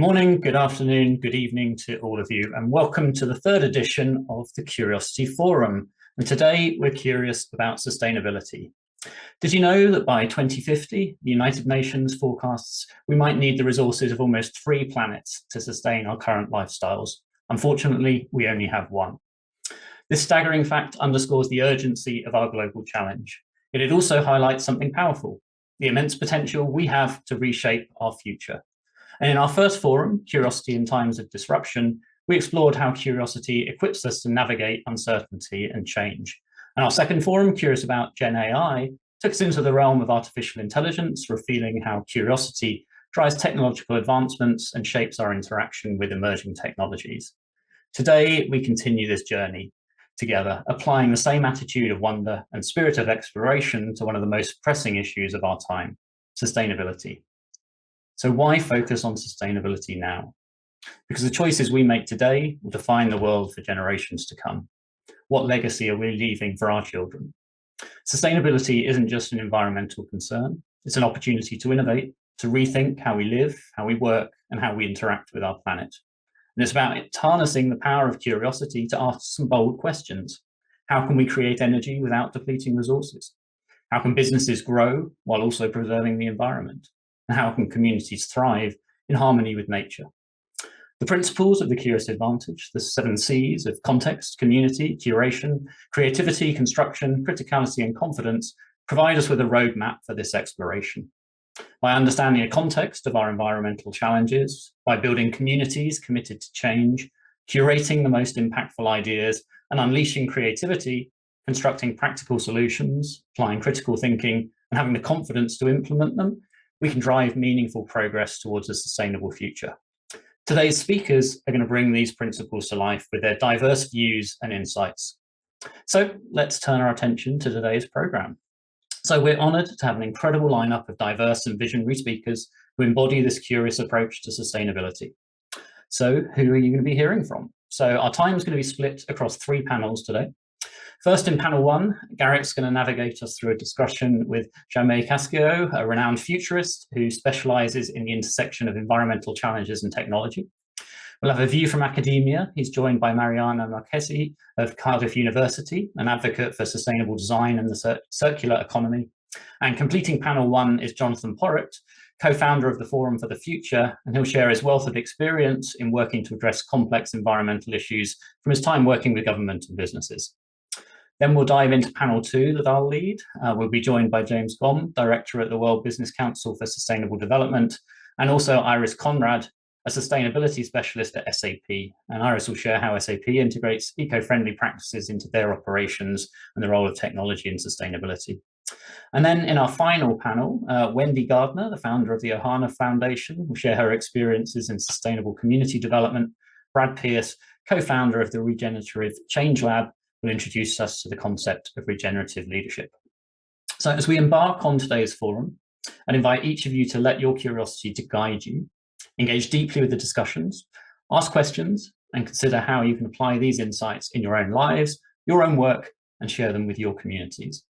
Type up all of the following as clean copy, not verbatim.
morning, good afternoon, good evening to all of you, and welcome to the third edition of the Curiosity Forum. And today we're curious about sustainability. Did you know that by 2050, the United Nations forecasts we might need the resources of almost 3 planets to sustain our current lifestyles? Unfortunately, we only have one. This staggering fact underscores the urgency of our global challenge. Yet it also highlights something powerful, the immense potential we have to reshape our future. And in our first forum, Curiosity in Times of Disruption, we explored how curiosity equips us to navigate uncertainty and change. And our second forum, Curious About Gen AI, took us into the realm of artificial intelligence, revealing how curiosity drives technological advancements and shapes our interaction with emerging technologies. Today, we continue this journey together, applying the same attitude of wonder and spirit of exploration to one of the most pressing issues of our time, sustainability. So why focus on sustainability now? Because the choices we make today will define the world for generations to come. What legacy are we leaving for our children? Sustainability isn't just an environmental concern. It's an opportunity to innovate, to rethink how we live, how we work, and how we interact with our planet. And it's about harnessing the power of curiosity to ask some bold questions. How can we create energy without depleting resources? How can businesses grow while also preserving the environment? And how can communities thrive in harmony with nature? The principles of the Curious Advantage, the 7 C's of context, community, curation, creativity, construction, criticality, and confidence, provide us with a roadmap for this exploration. By understanding the context of our environmental challenges, by building communities committed to change, curating the most impactful ideas, and unleashing creativity, constructing practical solutions, applying critical thinking, and having the confidence to implement them, we can drive meaningful progress towards a sustainable future. Today's speakers are going to bring these principles to life with their diverse views and insights. So let's turn our attention to today's program. So we're honored to have an incredible lineup of diverse and visionary speakers who embody this curious approach to sustainability. So who are you going to be hearing from? So our time is going to be split across 3 panels today. First, in panel 1, Garrett's going to navigate us through a discussion with Jaume Casquillo, a renowned futurist who specializes in the intersection of environmental challenges and technology. We'll have a view from academia. He's joined by Mariana Marchesi of Cardiff University, an advocate for sustainable design and the circular economy. And completing panel 1 is Jonathan Porritt, co-founder of the Forum for the Future, and he'll share his wealth of experience in working to address complex environmental issues from his time working with government and businesses. Then we'll dive into panel 2 that I'll lead. We'll be joined by James Gom, Director at the World Business Council for Sustainable Development, and also Iris Conrad, a sustainability specialist at SAP. And Iris will share how SAP integrates eco-friendly practices into their operations and the role of technology in sustainability. And then in our final panel, Wendy Gardner, the founder of the Ohana Foundation, will share her experiences in sustainable community development. Brad Pierce, co-founder of the Regenerative Change Lab, will introduce us to the concept of regenerative leadership. So as we embark on today's forum, I'd invite each of you to let your curiosity to guide you, engage deeply with the discussions, ask questions, and consider how you can apply these insights in your own lives, your own work, and share them with your communities.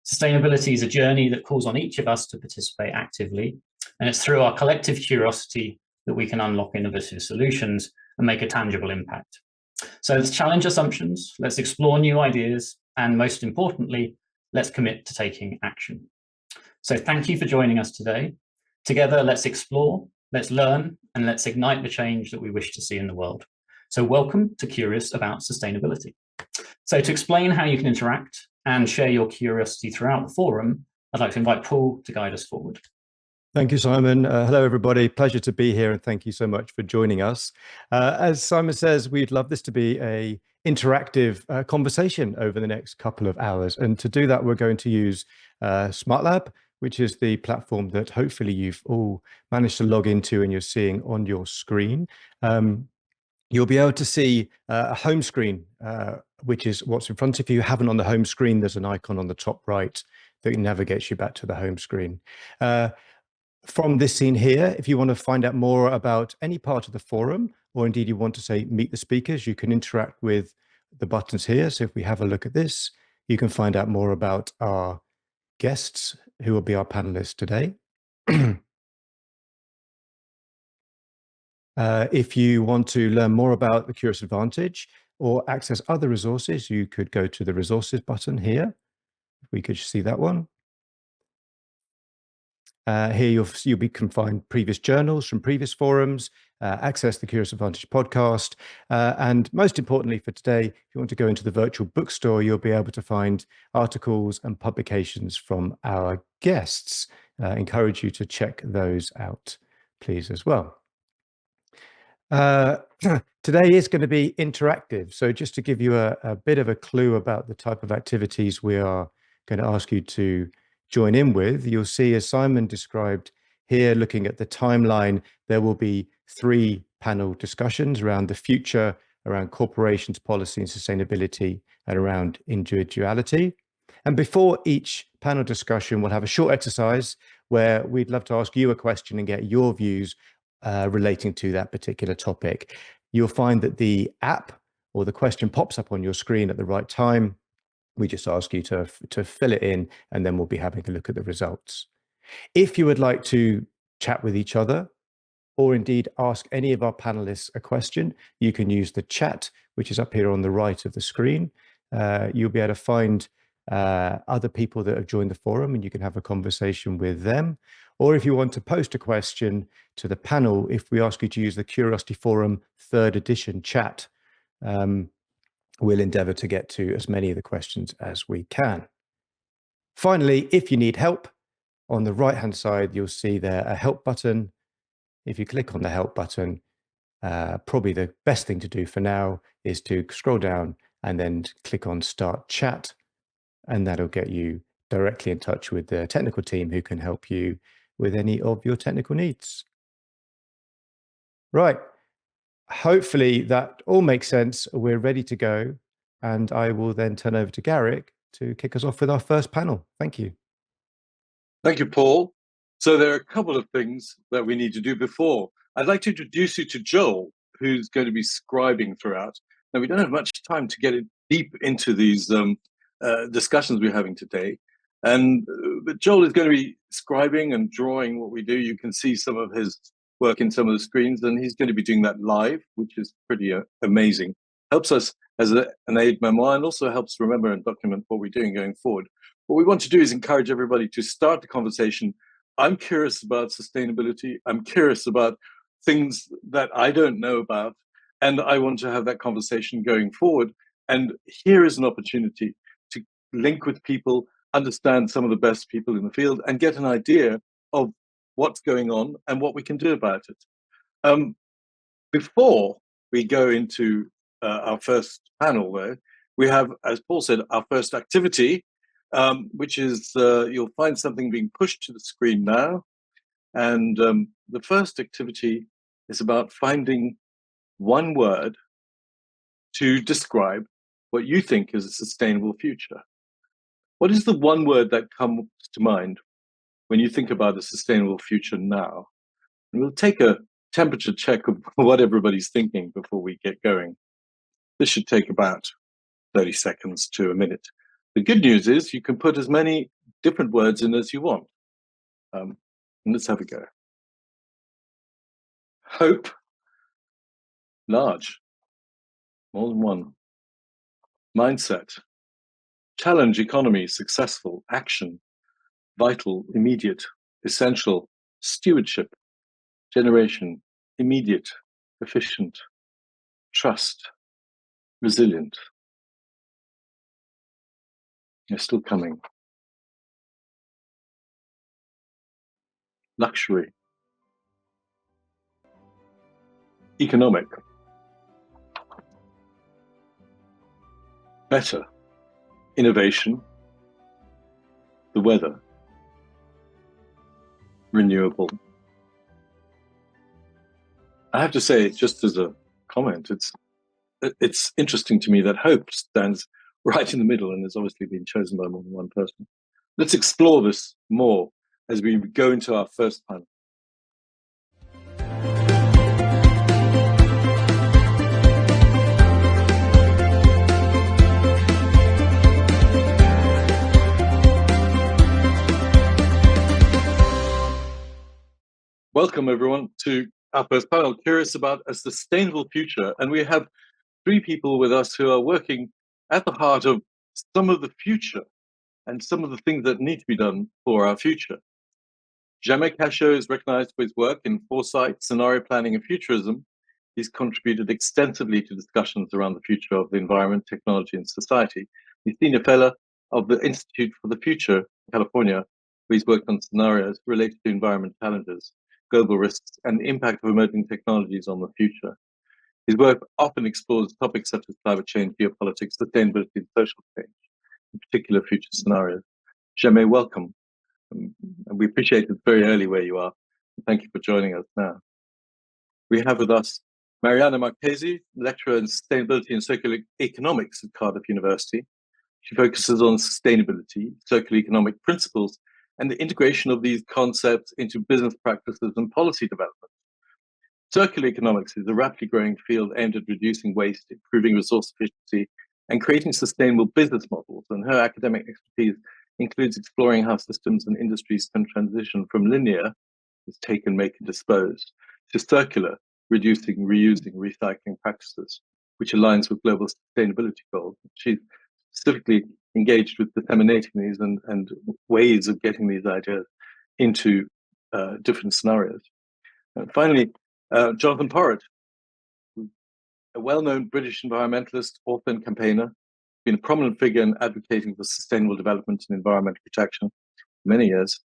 Sustainability is a journey that calls on each of us to participate actively, and it's through our collective curiosity that we can unlock innovative solutions and make a tangible impact. So let's challenge assumptions, let's explore new ideas, and most importantly, let's commit to taking action. So thank you for joining us today. Together, let's explore, let's learn, and let's ignite the change that we wish to see in the world. So welcome to Curious About Sustainability. So to explain how you can interact and share your curiosity throughout the forum, I'd like to invite Paul to guide us forward. Thank you, Simon. Hello, everybody. Pleasure to be here, and thank you so much for joining us. As Simon says, we'd love this to be an interactive conversation over the next couple of hours. And to do that, we're going to use SmartLab, which is the platform that hopefully you've all managed to log into and you're seeing on your screen. You'll be able to see a home screen, which is what's in front of you. You haven't on the home screen, there's an icon on the top right that navigates you back to the home screen. From this scene here, if you want to find out more about any part of the forum, or indeed you want to say meet the speakers, you can interact with the buttons here. So if we have a look at this, you can find out more about our guests who will be our panelists today. If you want to learn more about the Curious Advantage or access other resources, you could go to the resources button here. We could see that one. Here you can find previous journals from previous forums, access the Curious Advantage podcast, and most importantly for today, if you want to go into the virtual bookstore, you'll be able to find articles and publications from our guests. Encourage you to check those out, please, as well. Today is going to be interactive. So just to give you a bit of a clue about the type of activities we are going to ask you to join in with, you'll see, as Simon described here, looking at the timeline, there will be 3 panel discussions around the future, around corporations, policy and sustainability, and around individuality. And before each panel discussion, we'll have a short exercise where we'd love to ask you a question and get your views relating to that particular topic. You'll find that the app or the question pops up on your screen at the right time. We just ask you to fill it in, and then we'll be having a look at the results. If you would like to chat with each other, or indeed ask any of our panelists a question, you can use the chat, which is up here on the right of the screen. You'll be able to find other people that have joined the forum, and you can have a conversation with them. Or if you want to post a question to the panel, if we ask you to use the Curiosity Forum 3rd edition chat, we'll endeavor to get to as many of the questions as we can. Finally, if you need help, on the right-hand side, you'll see there a help button. If you click on the help button, probably the best thing to do for now is to scroll down and then click on Start Chat, and that'll get you directly in touch with the technical team who can help you with any of your technical needs. Right. Hopefully that all makes sense. We're ready to go. And I will then turn over to Garrick to kick us off with our first panel. Thank you. Thank you, Paul. So there are a couple of things that we need to do before. I'd like to introduce you to Joel, who's going to be scribing throughout. Now, we don't have much time to get deep into these discussions we're having today. But Joel is going to be scribing and drawing what we do. You can see some of his work in some of the screens, and he's going to be doing that live, which is pretty amazing. Helps us as an aid memoir, and also helps remember and document what we're doing going forward. What we want to do is encourage everybody to start the conversation. I'm curious about sustainability. I'm curious about things that I don't know about, and I want to have that conversation going forward. And here is an opportunity to link with people, understand some of the best people in the field, and get an idea of what's going on and what we can do about it. Before we go into our first panel, though, we have, as Paul said, our first activity, which is you'll find something being pushed to the screen now. And the first activity is about finding one word to describe what you think is a sustainable future. What is the one word that comes to mind when you think about a sustainable future now? And we'll take a temperature check of what everybody's thinking before we get going. This should take about 30 seconds to a minute. The good news is you can put as many different words in as you want. And let's have a go. Hope, large, more than one. Mindset, challenge, economy, successful, action, vital, immediate, essential, stewardship, generation, immediate, efficient, trust, resilient. They're still coming. Luxury, economic, better, innovation, the weather, renewable. I have to say, just as a comment, it's interesting to me that hope stands right in the middle and has obviously been chosen by more than one person. Let's explore this more as we go into our first panel. Welcome, everyone, to our first panel, curious about a sustainable future. And we have three people with us who are working at the heart of some of the future and some of the things that need to be done for our future. Jamais Cachot is recognized for his work in foresight, scenario planning, and futurism. He's contributed extensively to discussions around the future of the environment, technology, and society. He's senior fellow of the Institute for the Future in California, where he's worked on scenarios related to environment challenges, global risks, and the impact of emerging technologies on the future. His work often explores topics such as climate change, geopolitics, sustainability, and social change, in particular future scenarios. Jamais, welcome. And we appreciate it very early where you are. Thank you for joining us now. We have with us Mariana Marchesi, lecturer in sustainability and circular economics at Cardiff University. She focuses on sustainability, circular economic principles, and the integration of these concepts into business practices and policy development. Circular economics is a rapidly growing field aimed at reducing waste, improving resource efficiency, and creating sustainable business models. And her academic expertise includes exploring how systems and industries can transition from linear, as take and make and dispose, to circular, reducing, reusing, recycling practices, which aligns with global sustainability goals. She's specifically engaged with disseminating these and ways of getting these ideas into different scenarios. And finally, Jonathan Porritt, a well-known British environmentalist, author, and campaigner, been a prominent figure in advocating for sustainable development and environmental protection for many years,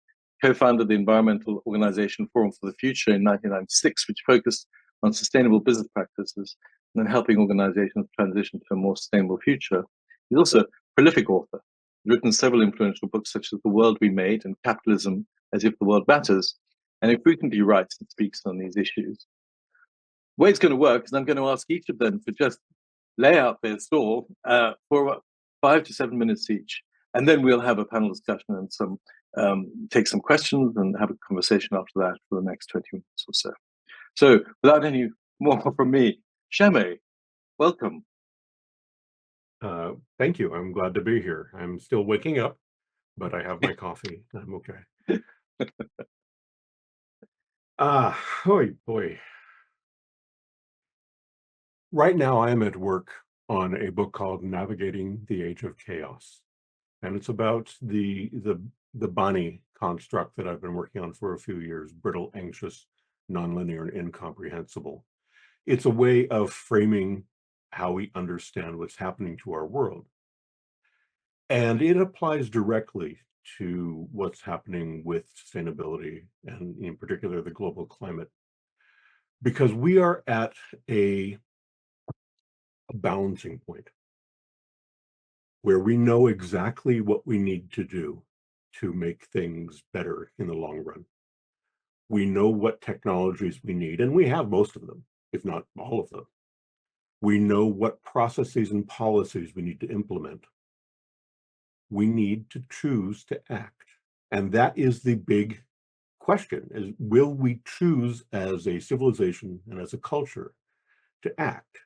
co-founded the environmental organization Forum for the Future in 1996, which focused on sustainable business practices and helping organizations transition to a more sustainable future. He's also a prolific author. He's written several influential books such as The World We Made and Capitalism as If the World Matters, and he frequently writes and speaks on these issues. The way it's going to work is I'm going to ask each of them to just lay out their stall for about 5 to 7 minutes each, and then we'll have a panel discussion and take some questions and have a conversation after that for the next 20 minutes or so. So without any more from me, Jamais, welcome. Thank you. I'm glad to be here. I'm still waking up, but I have my coffee. I'm okay. Oh boy. Right now, I am at work on a book called Navigating the Age of Chaos. And it's about the Bonnie construct that I've been working on for a few years: brittle, anxious, nonlinear, and incomprehensible. It's a way of framing how we understand what's happening to our world. And it applies directly to what's happening with sustainability, and in particular, the global climate. Because we are at a balancing point where we know exactly what we need to do to make things better in the long run. We know what technologies we need, and we have most of them, if not all of them. We know what processes and policies we need to implement. We need to choose to act. And that is the big question: is will we choose as a civilization and as a culture to act?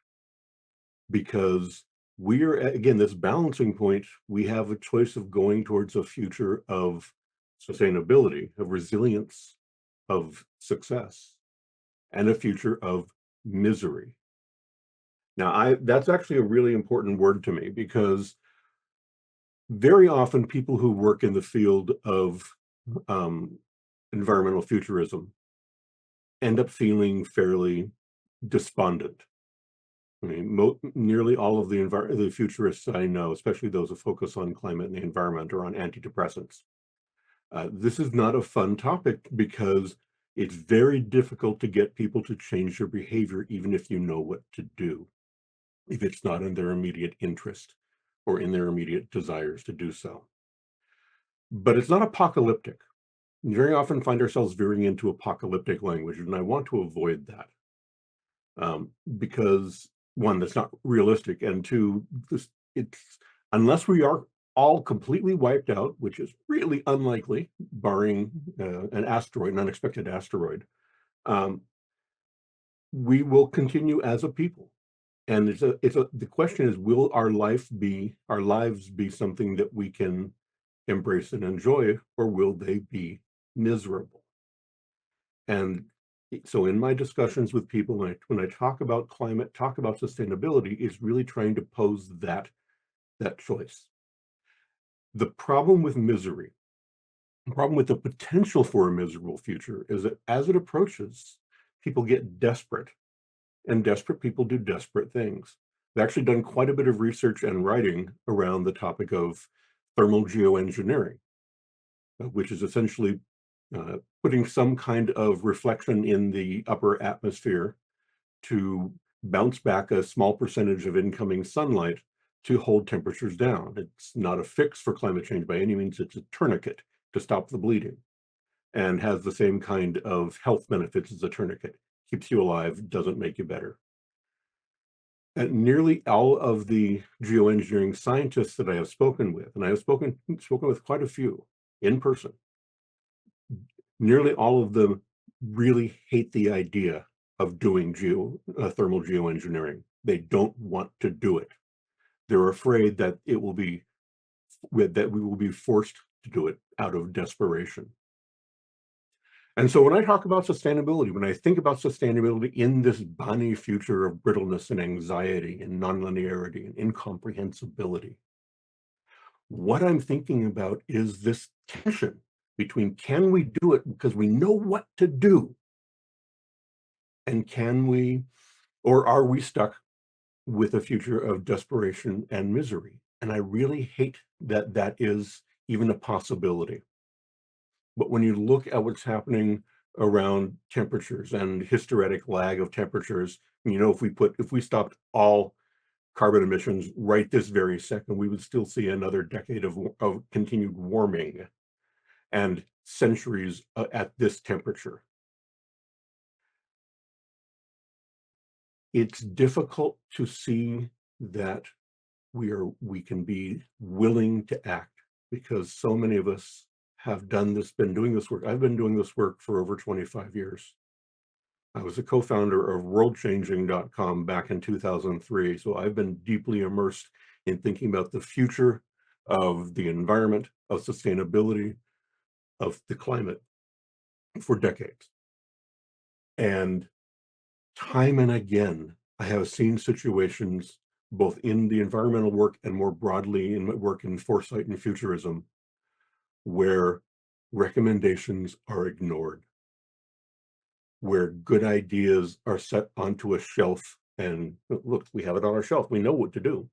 Because we're, again, this balancing point. We have a choice of going towards a future of sustainability, of resilience, of success, and a future of misery. Now, that's actually a really important word to me, because very often people who work in the field of environmental futurism end up feeling fairly despondent. I mean, nearly all of the futurists I know, especially those who focus on climate and the environment, are on antidepressants. This is not a fun topic, because it's very difficult to get people to change their behavior, even if you know what to do, if it's not in their immediate interest or in their immediate desires to do so. But it's not apocalyptic. We very often find ourselves veering into apocalyptic language, and I want to avoid that. Because one, that's not realistic, and two, it's unless we are all completely wiped out, which is really unlikely, barring an unexpected asteroid, we will continue as a people. And the question is, will our lives be something that we can embrace and enjoy, or will they be miserable? And So in my discussions with people, when I talk about climate, talk about sustainability, is really trying to pose that choice. The problem with misery, the problem with the potential for a miserable future, is that as it approaches, people get desperate, and desperate people do desperate things. I've actually done quite a bit of research and writing around the topic of thermal geoengineering, which is essentially putting some kind of reflection in the upper atmosphere to bounce back a small percentage of incoming sunlight to hold temperatures down. It's not a fix for climate change by any means. It's a tourniquet to stop the bleeding, and has the same kind of health benefits as a tourniquet. Keeps you alive, doesn't make you better. And nearly all of the geoengineering scientists that I have spoken with, and I have spoken with quite a few in person, nearly all of them really hate the idea of doing thermal geoengineering. They don't want to do it. They're afraid that we will be forced to do it out of desperation. And so when I talk about sustainability, when I think about sustainability in this bonny future of brittleness and anxiety and nonlinearity and incomprehensibility, what I'm thinking about is this tension between, can we do it because we know what to do, and can we, or are we stuck with a future of desperation and misery? And I really hate that that is even a possibility. But when you look at what's happening around temperatures and hysteretic lag of temperatures, if we stopped all carbon emissions right this very second, we would still see another decade of continued warming and centuries at this temperature. It's difficult to see that we can be willing to act, because so many of us have been doing this work. I've been doing this work for over 25 years. I was a co-founder of worldchanging.com back in 2003. So I've been deeply immersed in thinking about the future of the environment, of sustainability, of the climate for decades. And time and again, I have seen situations both in the environmental work and more broadly in my work in foresight and futurism, where recommendations are ignored, where good ideas are set onto a shelf and, look, we have it on our shelf, we know what to do.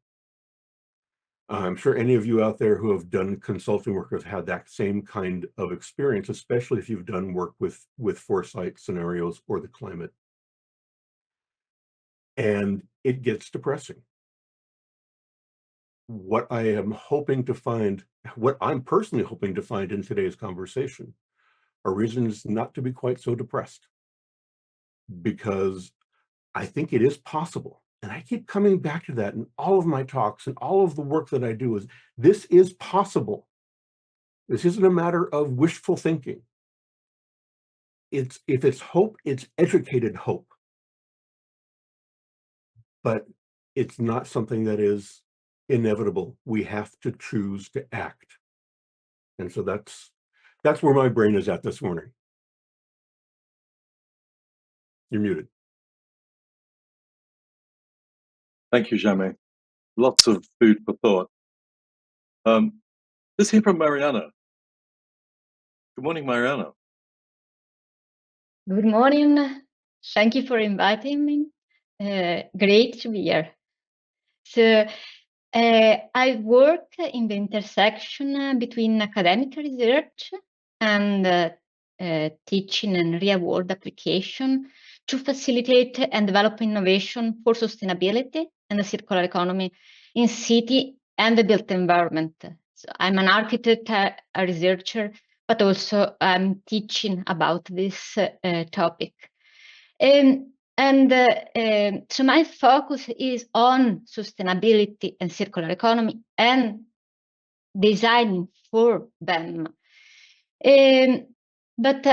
I'm sure any of you out there who have done consulting work have had that same kind of experience, especially if you've done work with foresight scenarios or the climate. And it gets depressing. What I'm personally hoping to find in today's conversation are reasons not to be quite so depressed, because I think it is possible. And I keep coming back to that in all of my talks and all of the work that I do, is this is possible. This isn't a matter of wishful thinking. If it's hope, it's educated hope. But it's not something that is inevitable. We have to choose to act. And so that's where my brain is at this morning. You're muted. Thank you, Jaime. Lots of food for thought. Let's hear from Mariana. Good morning, Mariana. Good morning. Thank you for inviting me. Great to be here. So I work in the intersection between academic research and teaching and real-world application to facilitate and develop innovation for sustainability and the circular economy in city and the built environment. So I'm an architect, a researcher, but also I'm teaching about this topic. So my focus is on sustainability and circular economy and designing for them. But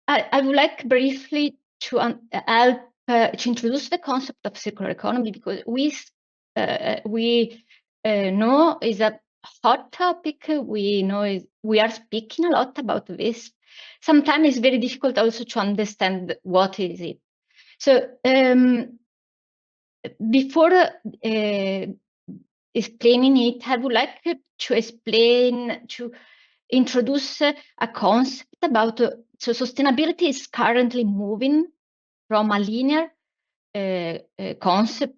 I would like briefly to help to introduce the concept of circular economy, because we know is a hot topic. We know we are speaking a lot about this, sometimes it's very difficult also to understand what is it. So before explaining it, I would like to introduce a concept about, so sustainability is currently moving from a linear concept,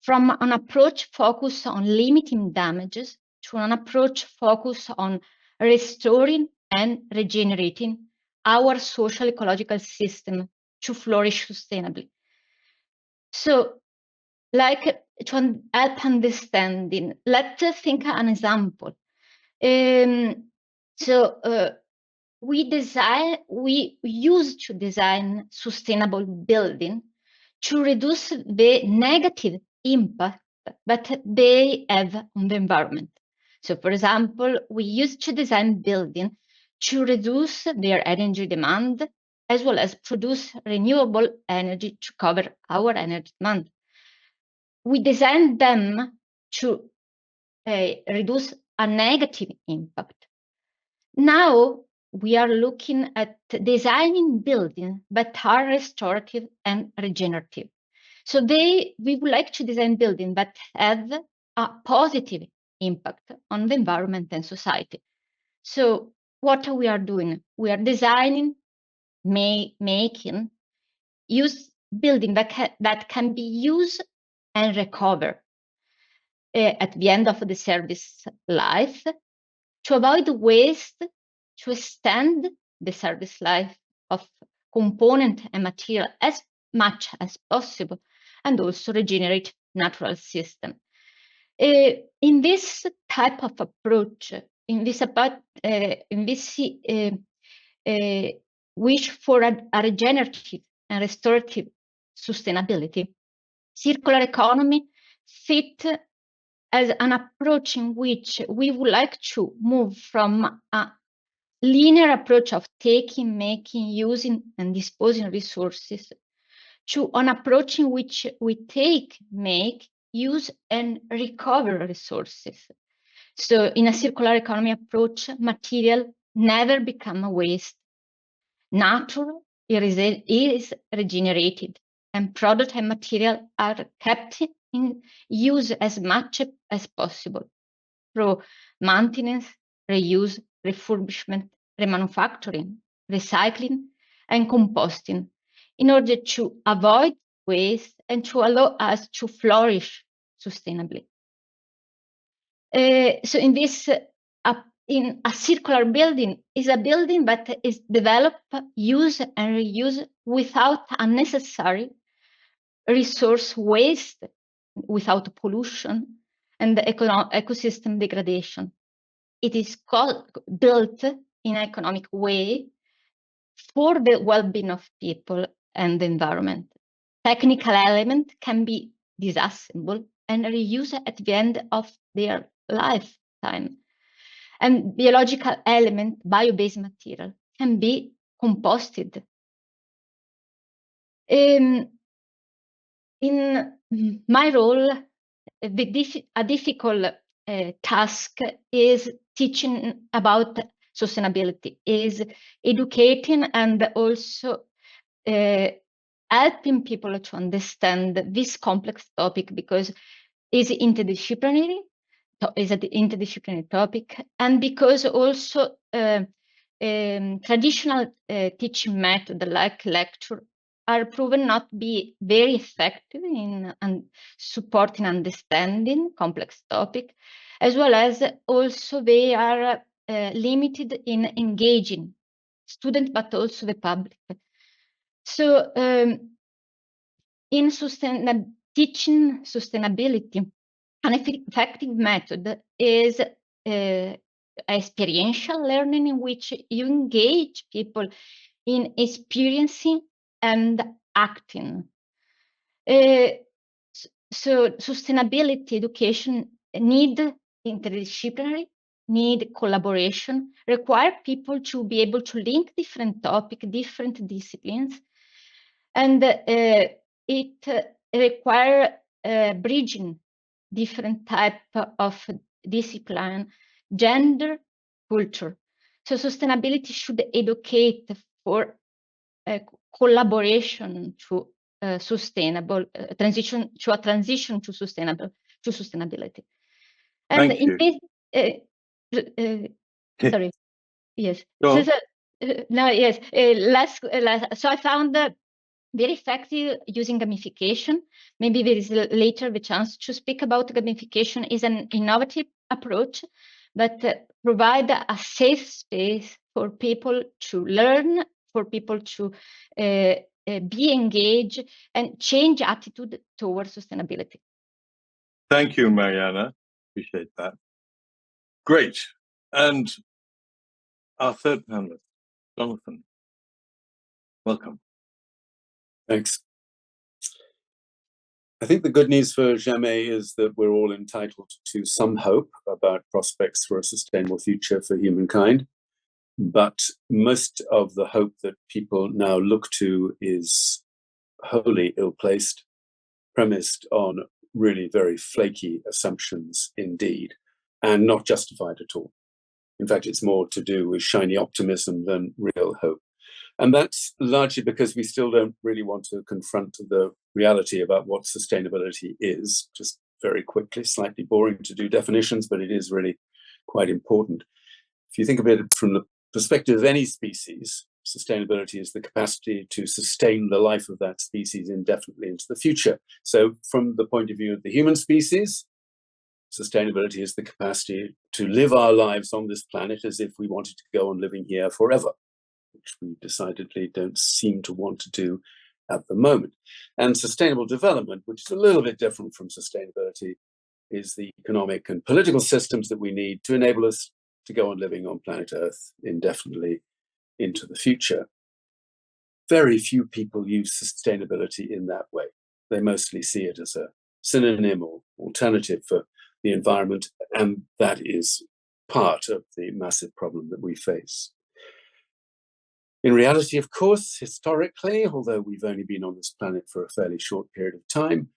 from an approach focused on limiting damages to an approach focused on restoring and regenerating our social ecological system to flourish sustainably. So, like, to help understanding, let's think an example. We used to design sustainable building to reduce the negative impact that they have on the environment. So, for example, we used to design buildings to reduce their energy demand, as well as produce renewable energy to cover our energy demand. We designed them to reduce a negative impact. Now we are looking at designing buildings that are restorative and regenerative. So we would like to design buildings that have a positive impact on the environment and society. So what we are doing? We are designing, making, use building that can be used and recovered at the end of the service life, to avoid waste, to extend the service life of component and material as much as possible, and also regenerate natural system. In this type of approach, in this wish for a regenerative and restorative sustainability, circular economy fit as an approach in which we would like to move from a linear approach of taking, making, using, and disposing resources to an approach in which we take, make, use, and recover resources. So in a circular economy approach, material never become a waste. Nature is regenerated, and product and material are kept in use as much as possible through maintenance, reuse, refurbishment, remanufacturing, recycling, and composting, in order to avoid waste and to allow us to flourish sustainably. So in this, in a circular building is a building that is developed, used, and reused without unnecessary resource waste, without pollution and ecosystem degradation. It is built in an economic way for the well-being of people and the environment. Technical element can be disassembled and reused at the end of their lifetime. And biological element, bio-based material, can be composted. In my role, a difficult task is teaching about sustainability, is educating and also helping people to understand this complex topic, because it's interdisciplinary. Is an interdisciplinary topic, and because also traditional teaching method like lecture are proven not to be very effective in supporting understanding complex topic, as well as also they are limited in engaging students, but also the public. So in teaching sustainability, an effective method is experiential learning, in which you engage people in experiencing and acting. So sustainability education need interdisciplinary, need collaboration, require people to be able to link different topics, different disciplines, and it require bridging different type of discipline, gender, culture. So sustainability should educate for collaboration to sustainable transition, to a transition to sustainability. And Thank in you. this, sorry, yes. Go on. No, yes. So I found very effective using gamification. Maybe there is later the chance to speak about gamification is an innovative approach, but provide a safe space for people to learn, for people to be engaged and change attitude towards sustainability. Thank you, Mariana. Appreciate that. Great. And our third panelist, Jonathan. Welcome. Thanks. I think the good news for Jamais is that we're all entitled to some hope about prospects for a sustainable future for humankind. But most of the hope that people now look to is wholly ill-placed, premised on really very flaky assumptions indeed, and not justified at all. In fact, it's more to do with shiny optimism than real hope. And that's largely because we still don't really want to confront the reality about what sustainability is. Just very quickly, slightly boring to do definitions, but it is really quite important. If you think of it from the perspective of any species, sustainability is the capacity to sustain the life of that species indefinitely into the future. So from the point of view of the human species, sustainability is the capacity to live our lives on this planet as if we wanted to go on living here forever, which we decidedly don't seem to want to do at the moment. And sustainable development, which is a little bit different from sustainability, is the economic and political systems that we need to enable us to go on living on planet Earth indefinitely into the future. Very few people use sustainability in that way. They mostly see it as a synonym or alternative for the environment, and that is part of the massive problem that we face. In reality, of course, historically, although we've only been on this planet for a fairly short period of time,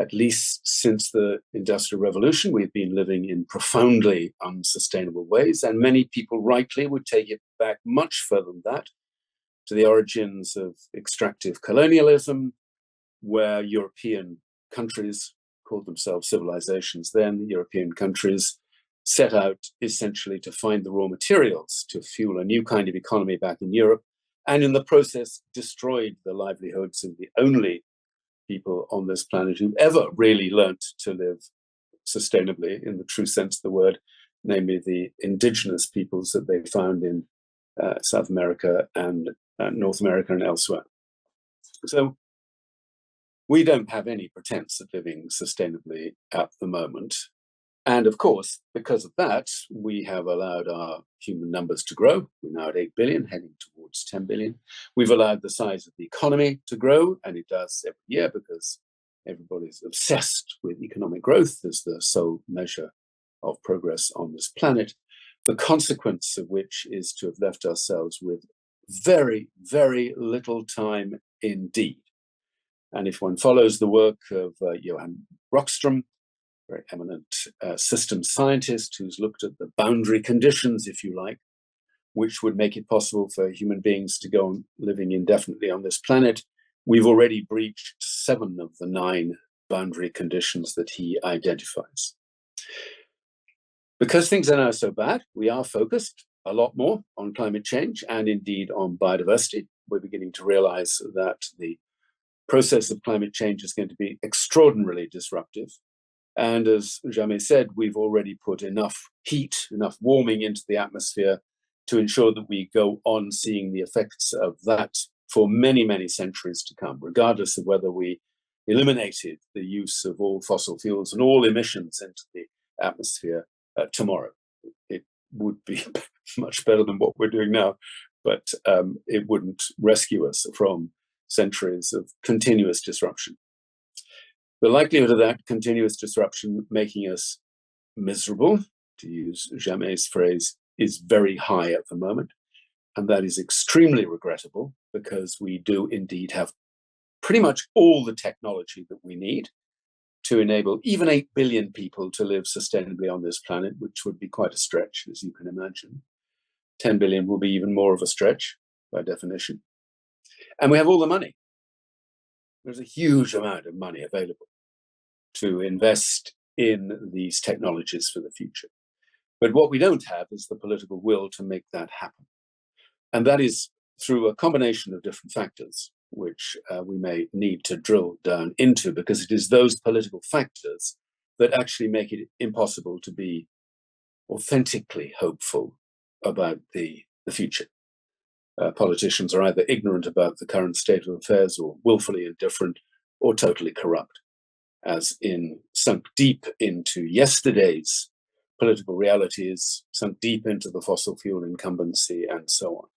at least since the Industrial Revolution, we've been living in profoundly unsustainable ways, and many people rightly would take it back much further than that, to the origins of extractive colonialism, where European countries called themselves civilizations then, European countries set out essentially to find the raw materials to fuel a new kind of economy back in Europe, and in the process destroyed the livelihoods of the only people on this planet who ever really learnt to live sustainably in the true sense of the word, namely the indigenous peoples that they found in South America and North America and elsewhere. So we don't have any pretense at living sustainably at the moment. And of course, because of that, we have allowed our human numbers to grow. We're now at 8 billion, heading towards 10 billion. We've allowed the size of the economy to grow, and it does every year because everybody's obsessed with economic growth as the sole measure of progress on this planet. The consequence of which is to have left ourselves with very, very little time indeed. And if one follows the work of Johan Rockström, very eminent systems scientist who's looked at the boundary conditions, if you like, which would make it possible for human beings to go on living indefinitely on this planet, we've already breached 7 of the 9 boundary conditions that he identifies. Because things are now so bad, we are focused a lot more on climate change and indeed on biodiversity. We're beginning to realize that the process of climate change is going to be extraordinarily disruptive. And as Jamais said, we've already put enough heat, enough warming into the atmosphere to ensure that we go on seeing the effects of that for many, many centuries to come, regardless of whether we eliminated the use of all fossil fuels and all emissions into the atmosphere tomorrow. It would be much better than what we're doing now, but it wouldn't rescue us from centuries of continuous disruption. The likelihood of that continuous disruption making us miserable, to use Jamais' phrase, is very high at the moment. And that is extremely regrettable because we do indeed have pretty much all the technology that we need to enable even 8 billion people to live sustainably on this planet, which would be quite a stretch, as you can imagine. 10 billion will be even more of a stretch by definition. And we have all the money. There's a huge amount of money available to invest in these technologies for the future. But what we don't have is the political will to make that happen. And that is through a combination of different factors, which we may need to drill down into, because it is those political factors that actually make it impossible to be authentically hopeful about the future. Politicians are either ignorant about the current state of affairs, or willfully indifferent, or totally corrupt, as in sunk deep into yesterday's political realities, sunk deep into the fossil fuel incumbency, and so on.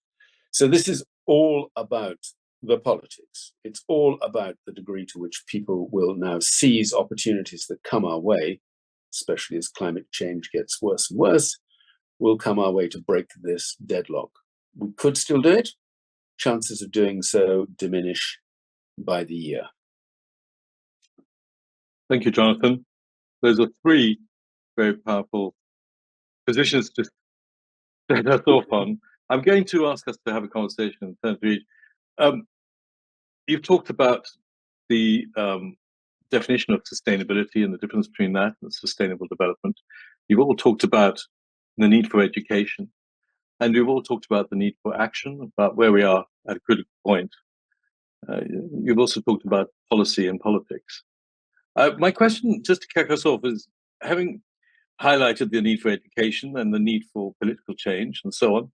So this is all about the politics. It's all about the degree to which people will now seize opportunities that come our way, especially as climate change gets worse and worse, will come our way to break this deadlock. We could still do it. Chances of doing so diminish by the year. Thank you, Jonathan. Those are three very powerful positions to set us off on. I'm going to ask us to have a conversation in terms of each. You've talked about the definition of sustainability and the difference between that and sustainable development. You've all talked about the need for education, and we've all talked about the need for action, about where we are at a critical point. You've also talked about policy and politics. My question, just to kick us off, is, having highlighted the need for education and the need for political change and so on,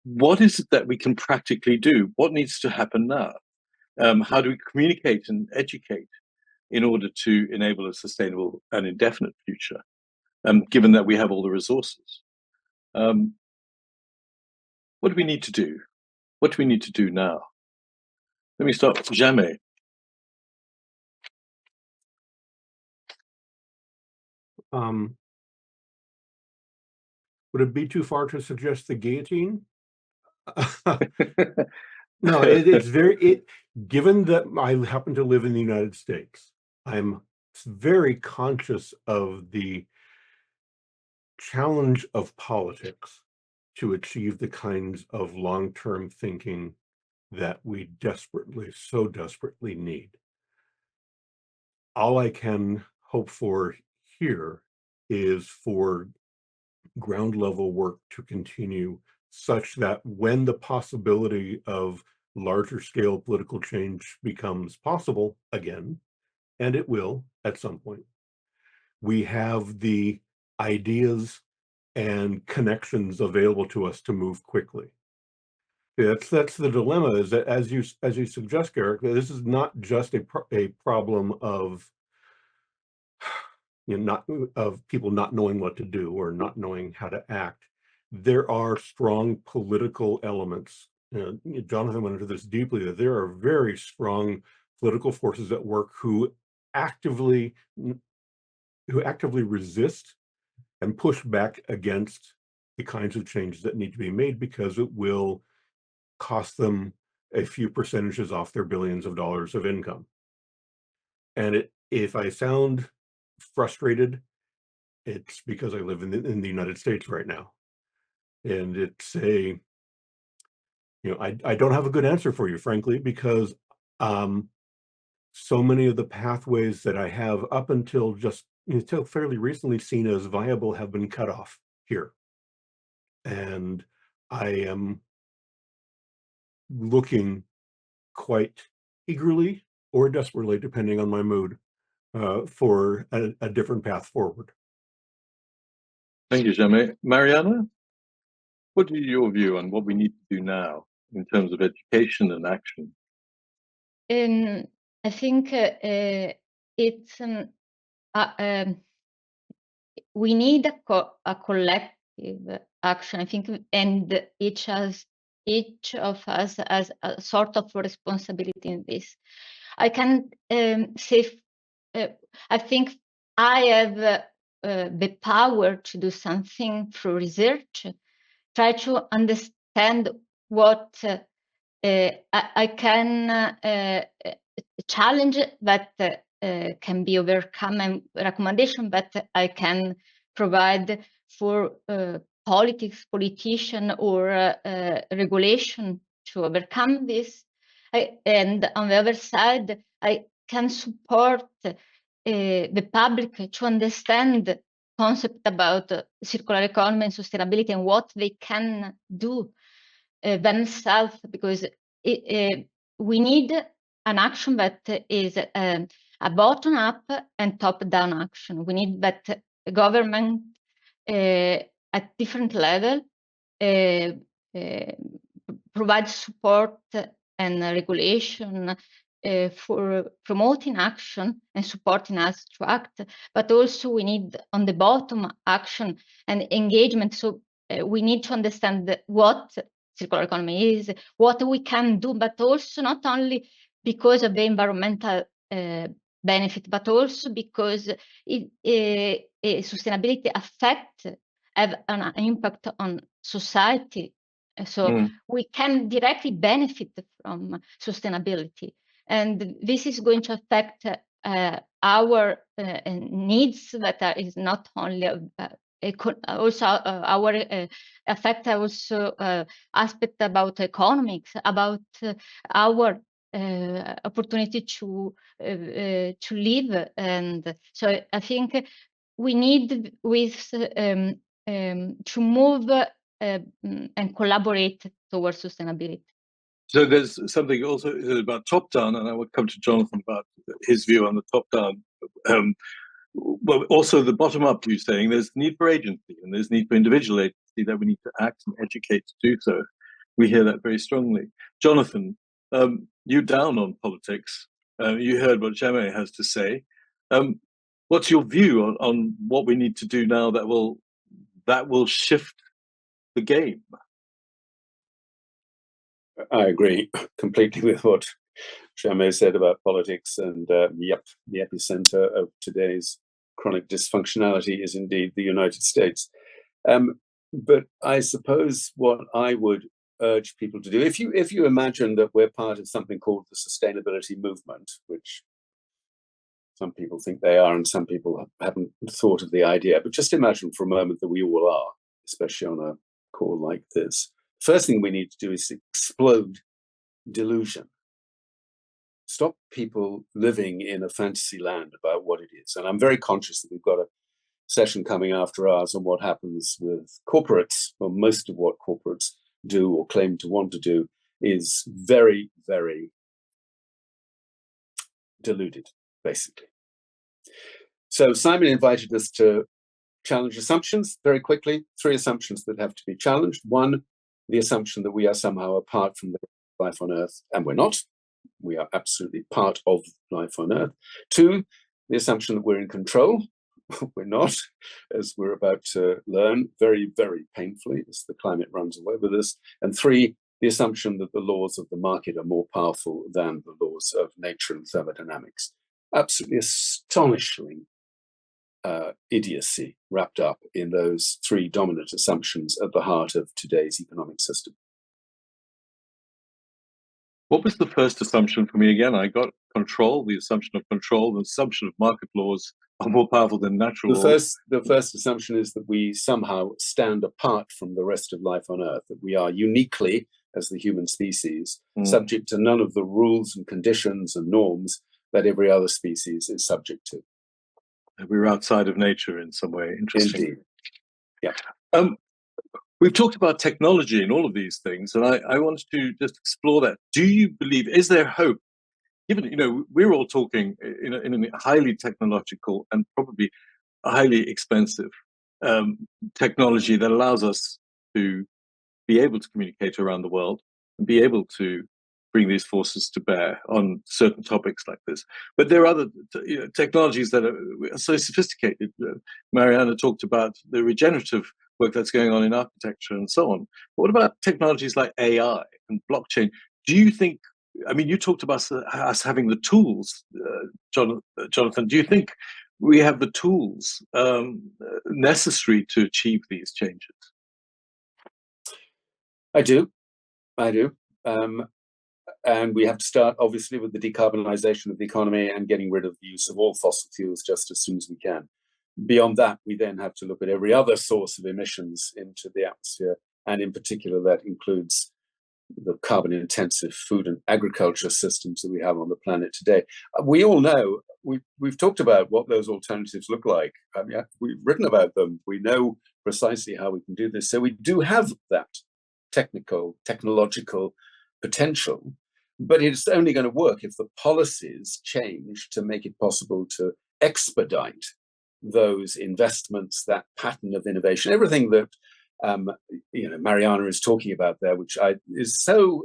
what is it that we can practically do? What needs to happen now? How do we communicate and educate in order to enable a sustainable and indefinite future, given that we have all the resources? What do we need to do? What do we need to do now? Let me start with Jamais. Would it be too far to suggest the guillotine? No, it's very, given that I happen to live in the United States, I'm very conscious of the challenge of politics to achieve the kinds of long-term thinking that we so desperately need. All I can hope for here is for ground level work to continue, such that when the possibility of larger scale political change becomes possible again, and it will at some point, we have the ideas and connections available to us to move quickly. That's the dilemma, is that as you suggest, Garrick, this is not just a problem of of people not knowing what to do or not knowing how to act. There are strong political elements. Jonathan went into this deeply, that there are very strong political forces at work who actively resist and push back against the kinds of changes that need to be made, because it will cost them a few percentages off their billions of dollars of income. And if I sound frustrated, it's because I live in the United States right now, and it's I don't have a good answer for you, frankly, because so many of the pathways that I have up until until fairly recently seen as viable have been cut off here, and I am looking quite eagerly or desperately, depending on my mood, for a different path forward. Thank you, Jamais. Mariana, what is your view on what we need to do now in terms of education and action? I think it's we need a collective action, I think, and each of us has a sort of responsibility in this. I can say, I think I have the power to do something through research, try to understand what I can challenge that can be overcome, and recommendation that I can provide for politician, or regulation to overcome this. And on the other side, I can support the public to understand concept about circular economy and sustainability and what they can do themselves, because we need an action that is a bottom-up and top-down action. We need that government at different level provide support and regulation for promoting action and supporting us to act, but also we need on the bottom action and engagement. So we need to understand what circular economy is, what we can do, but also not only because of the environmental benefit, but also because sustainability have an impact on society. So we can directly benefit from sustainability. And this is going to affect our needs that is not only also our affect also aspect about economics, about our opportunity to live. And so I think we need to move and collaborate towards sustainability. So there's something also about top-down, and I will come to Jonathan about his view on the top-down. Well, also the bottom-up, you're saying there's need for agency and there's need for individual agency, that we need to act and educate to do so. We hear that very strongly. Jonathan, you down on politics. You heard what Jamais has to say. What's your view on what we need to do now that will shift the game? I agree completely with what Jamais said about politics, and yep, the epicenter of today's chronic dysfunctionality is indeed the United States. But I suppose what I would urge people to do, if you imagine that we're part of something called the sustainability movement, which some people think they are and some people haven't thought of the idea, but just imagine for a moment that we all are, especially on a call like this. First thing we need to do is explode delusion. Stop people living in a fantasy land about what it is. And I'm very conscious that we've got a session coming after ours on what happens with corporates. Well, most of what corporates do or claim to want to do is very, very deluded, basically. So Simon invited us to challenge assumptions very quickly. 3 assumptions that have to be challenged. 1, the assumption that we are somehow apart from the life on Earth, and we're not. We are absolutely part of life on Earth. 2, the assumption that we're in control. We're not, as we're about to learn very, very painfully as the climate runs away with us. And 3, the assumption that the laws of the market are more powerful than the laws of nature and thermodynamics. Absolutely astonishing idiocy wrapped up in those 3 dominant assumptions at the heart of today's economic system. What was the first assumption for me again? I got control, the assumption of control, the assumption of market laws are more powerful than natural laws. The first assumption is that we somehow stand apart from the rest of life on Earth, that we are uniquely, as the human species, subject to none of the rules and conditions and norms that every other species is subject to. We're outside of nature in some way. Interesting. Indeed. Yeah. We've talked about technology and all of these things, and I wanted to just explore that. Do you believe, is there hope? Given, we're all talking in a highly technological and probably highly expensive technology that allows us to be able to communicate around the world and be able to bring these forces to bear on certain topics like this. But there are other technologies that are so sophisticated. Mariana talked about the regenerative work that's going on in architecture and so on. But what about technologies like AI and blockchain? Do you think, you talked about us having the tools, Jonathan. Do you think we have the tools necessary to achieve these changes? I do. And we have to start, obviously, with the decarbonization of the economy and getting rid of the use of all fossil fuels just as soon as we can. Beyond that, we then have to look at every other source of emissions into the atmosphere, and in particular, that includes the carbon-intensive food and agriculture systems that we have on the planet today. We all know, we've talked about what those alternatives look like. I mean, we've written about them. We know precisely how we can do this. So we do have that technological potential, but it's only going to work if the policies change to make it possible to expedite those investments, that pattern of innovation, everything that Mariana is talking about there, which is so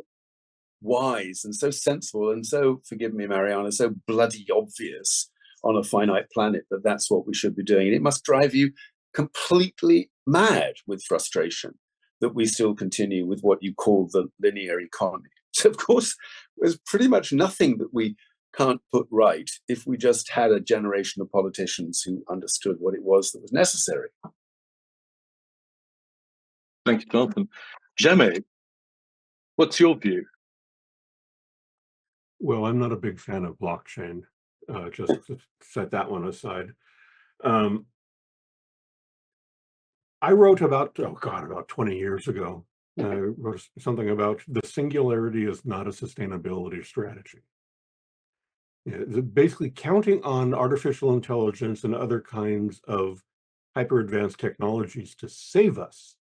wise and so sensible and so, forgive me, Mariana, so bloody obvious on a finite planet that that's what we should be doing. And it must drive you completely mad with frustration that we still continue with what you call the linear economy. So, of course, there's pretty much nothing that we can't put right if we just had a generation of politicians who understood what it was that was necessary. Thank you, Jonathan. Jamais, what's your view? Well, I'm not a big fan of blockchain, just to set that one aside. I wrote about 20 years ago, I wrote something about the singularity is not a sustainability strategy. Basically counting on artificial intelligence and other kinds of hyper advanced technologies to save us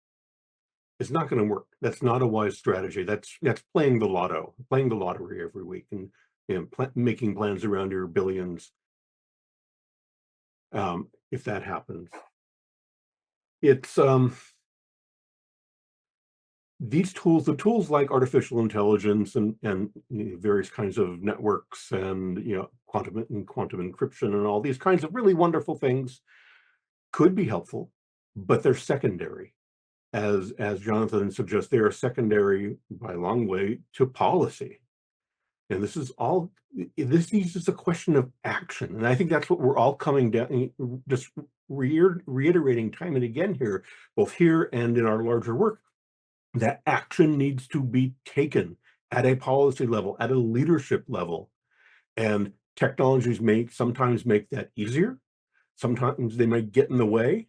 is not going to work. That's not a wise strategy. That's playing the lottery every week, and making plans around your billions. If that happens, it's these tools, the tools like artificial intelligence and various kinds of networks and quantum encryption and all these kinds of really wonderful things could be helpful, but they're secondary. As Jonathan suggests, they are secondary by a long way to policy. And this is just a question of action. And I think that's what we're all coming down, just reiterating time and again here, both here and in our larger work, that action needs to be taken at a policy level, at a leadership level. And technologies may sometimes make that easier. Sometimes they might get in the way,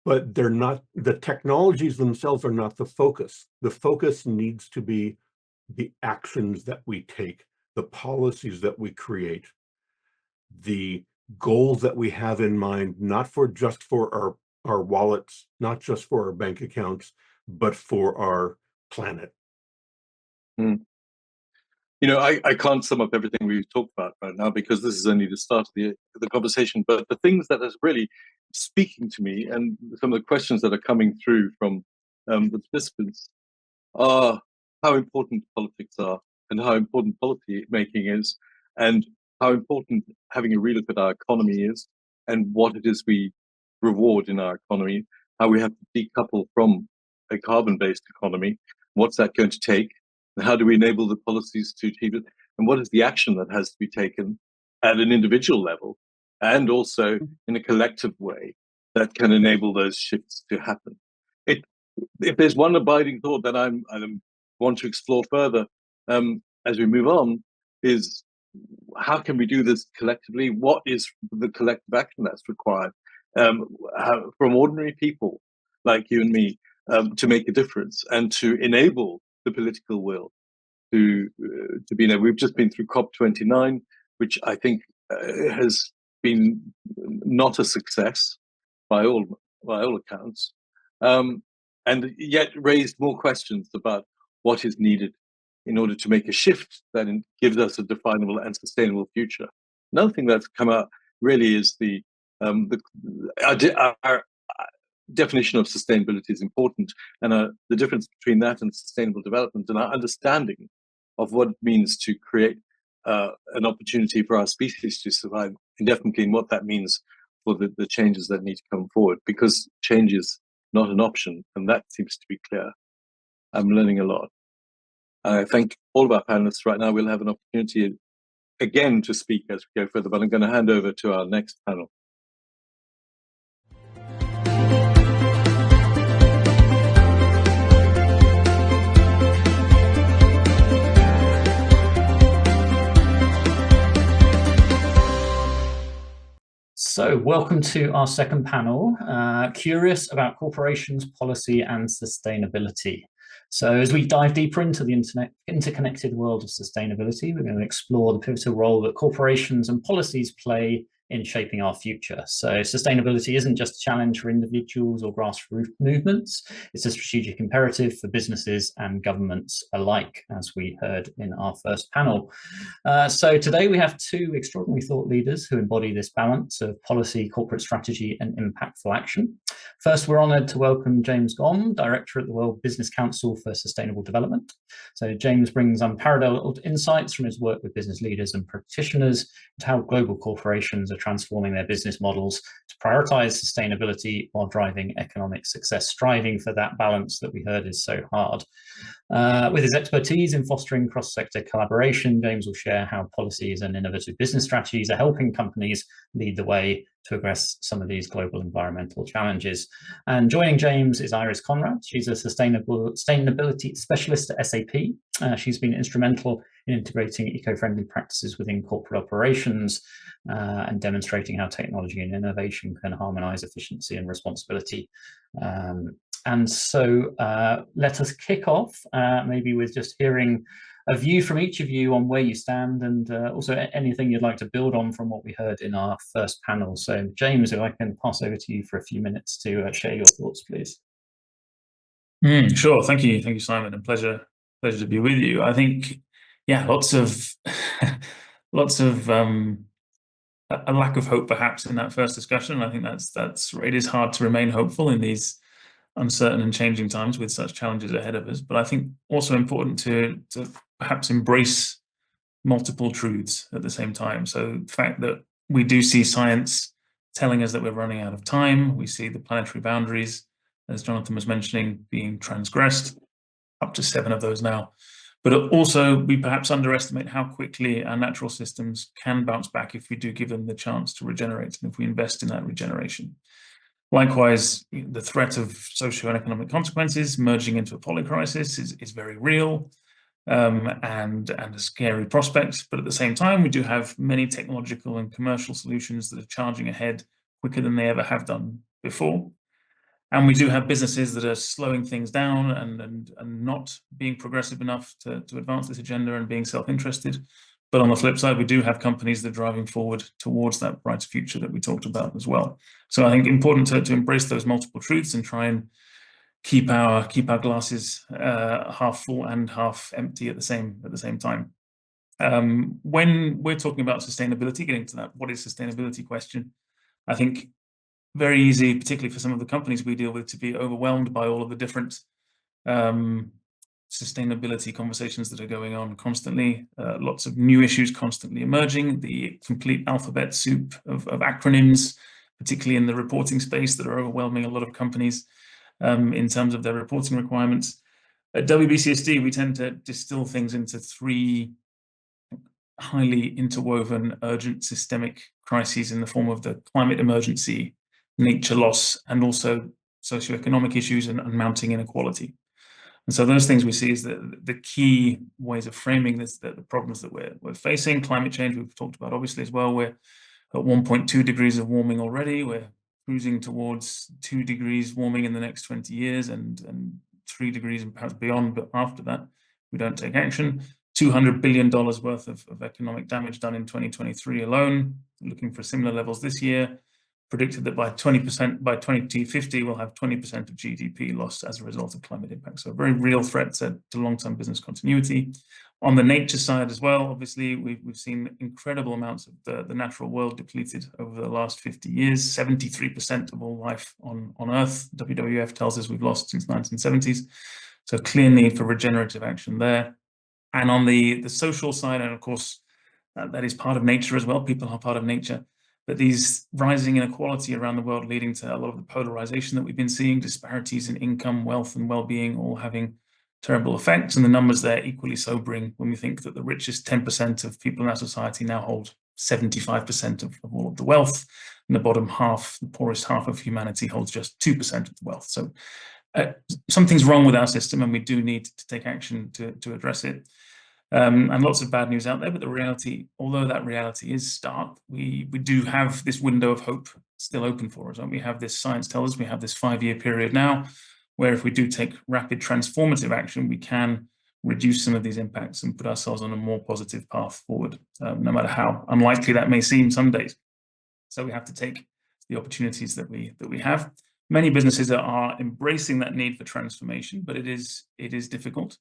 but they're not, the technologies themselves are not the focus. The focus needs to be the actions that we take, the policies that we create, the goals that we have in mind, not just for our wallets, not just for our bank accounts, but for our planet. I can't sum up everything we've talked about right now because this is only the start of the conversation, but the things that is really speaking to me and some of the questions that are coming through from the participants are how important politics are and how important policy making is, and how important having a relook at our economy is and what it is we reward in our economy, how we have to decouple from a carbon-based economy, what's that going to take, and how do we enable the policies to achieve it, and what is the action that has to be taken at an individual level and also in a collective way that can enable those shifts to happen. If there's one abiding thought that I want to explore further as we move on is how can we do this collectively? What is the collective action that's required from ordinary people like you and me to make a difference and to enable the political will to be there? We've just been through COP29, which I think has been not a success by all accounts, and yet raised more questions about what is needed in order to make a shift that gives us a definable and sustainable future. Another thing that's come out really is our definition of sustainability is important, and the difference between that and sustainable development and our understanding of what it means to create an opportunity for our species to survive indefinitely, and what that means for the changes that need to come forward, because change is not an option, and that seems to be clear. I'm learning a lot. I thank all of our panelists. Right now, we'll have an opportunity again to speak as we go further, but I'm going to hand over to our next panel. So So welcome to our second panel, curious about corporations, policy and sustainability. So as we dive deeper into the interconnected world of sustainability, we're going to explore the pivotal role that corporations and policies play in shaping our future. So sustainability isn't just a challenge for individuals or grassroots movements, it's a strategic imperative for businesses and governments alike, as we heard in our first panel. So today we have two extraordinary thought leaders who embody this balance of policy, corporate strategy and impactful action. First, we're honoured to welcome James Gardner, Director at the World Business Council for Sustainable Development. So James brings unparalleled insights from his work with business leaders and practitioners into how global corporations are transforming their business models to prioritise sustainability while driving economic success. Striving for that balance that we heard is so hard. With his expertise in fostering cross-sector collaboration, James will share how policies and innovative business strategies are helping companies lead the way to address some of these global environmental challenges. And joining James is Iris Conrad. She's a sustainability specialist at SAP. She's been instrumental in integrating eco-friendly practices within corporate operations and demonstrating how technology and innovation can harmonise efficiency and responsibility. And so let us kick off maybe with just hearing a view from each of you on where you stand, and also anything you'd like to build on from what we heard in our first panel. So James, if I can pass over to you for a few minutes to share your thoughts, please. Sure, thank you, Simon, and pleasure to be with you. I think, yeah, lots of a lack of hope perhaps in that first discussion. I think it is hard to remain hopeful in these uncertain and changing times with such challenges ahead of us. But I think also important to perhaps embrace multiple truths at the same time. So the fact that we do see science telling us that we're running out of time, we see the planetary boundaries, as Jonathan was mentioning, being transgressed, up to 7 of those now. But also we perhaps underestimate how quickly our natural systems can bounce back if we do give them the chance to regenerate and if we invest in that regeneration. Likewise, the threat of socio and economic consequences merging into a polycrisis is very real and a scary prospect. But at the same time, we do have many technological and commercial solutions that are charging ahead quicker than they ever have done before. And we do have businesses that are slowing things down and not being progressive enough to advance this agenda and being self-interested. But on the flip side, we do have companies that are driving forward towards that brighter future that we talked about as well. So I think important to embrace those multiple truths and try and keep our glasses half full and half empty at the same time. When we're talking about sustainability, getting to that what is sustainability question, I think very easy, particularly for some of the companies we deal with, to be overwhelmed by all of the different sustainability conversations that are going on constantly, lots of new issues constantly emerging, the complete alphabet soup of acronyms, particularly in the reporting space, that are overwhelming a lot of companies in terms of their reporting requirements. At WBCSD, we tend to distill things into 3 highly interwoven, urgent systemic crises in the form of the climate emergency, nature loss, and also socioeconomic issues and mounting inequality. And so those things we see is the key ways of framing this, the problems that we're facing. Climate change, we've talked about obviously as well. We're at 1.2 degrees of warming already. We're cruising towards 2 degrees warming in the next 20 years and 3 degrees and perhaps beyond, but after that, we don't take action. $200 billion worth of economic damage done in 2023 alone, looking for similar levels this year. Predicted that by 2050, we'll have 20% of GDP lost as a result of climate impact. So a very real threat to long-term business continuity. On the nature side as well, obviously, we've seen incredible amounts of the natural world depleted over the last 50 years. 73% of all life on Earth, WWF tells us we've lost since the 1970s. So clear need for regenerative action there. And on the social side, and of course, that is part of nature as well. People are part of nature. But these rising inequality around the world leading to a lot of the polarization that we've been seeing, disparities in income, wealth, and well-being, all having terrible effects. And the numbers there equally sobering when we think that the richest 10% of people in our society now hold 75% of all of the wealth, and the bottom half, the poorest half of humanity, holds just 2% of the wealth. So something's wrong with our system, and we do need to take action to address it. And lots of bad news out there, but the reality, although that reality is stark, we do have this window of hope still open for us. And we have this, science tells us, we have this 5-year period now, where if we do take rapid transformative action, we can reduce some of these impacts and put ourselves on a more positive path forward, no matter how unlikely that may seem some days. So we have to take the opportunities that we have. Many businesses are embracing that need for transformation, but it is difficult.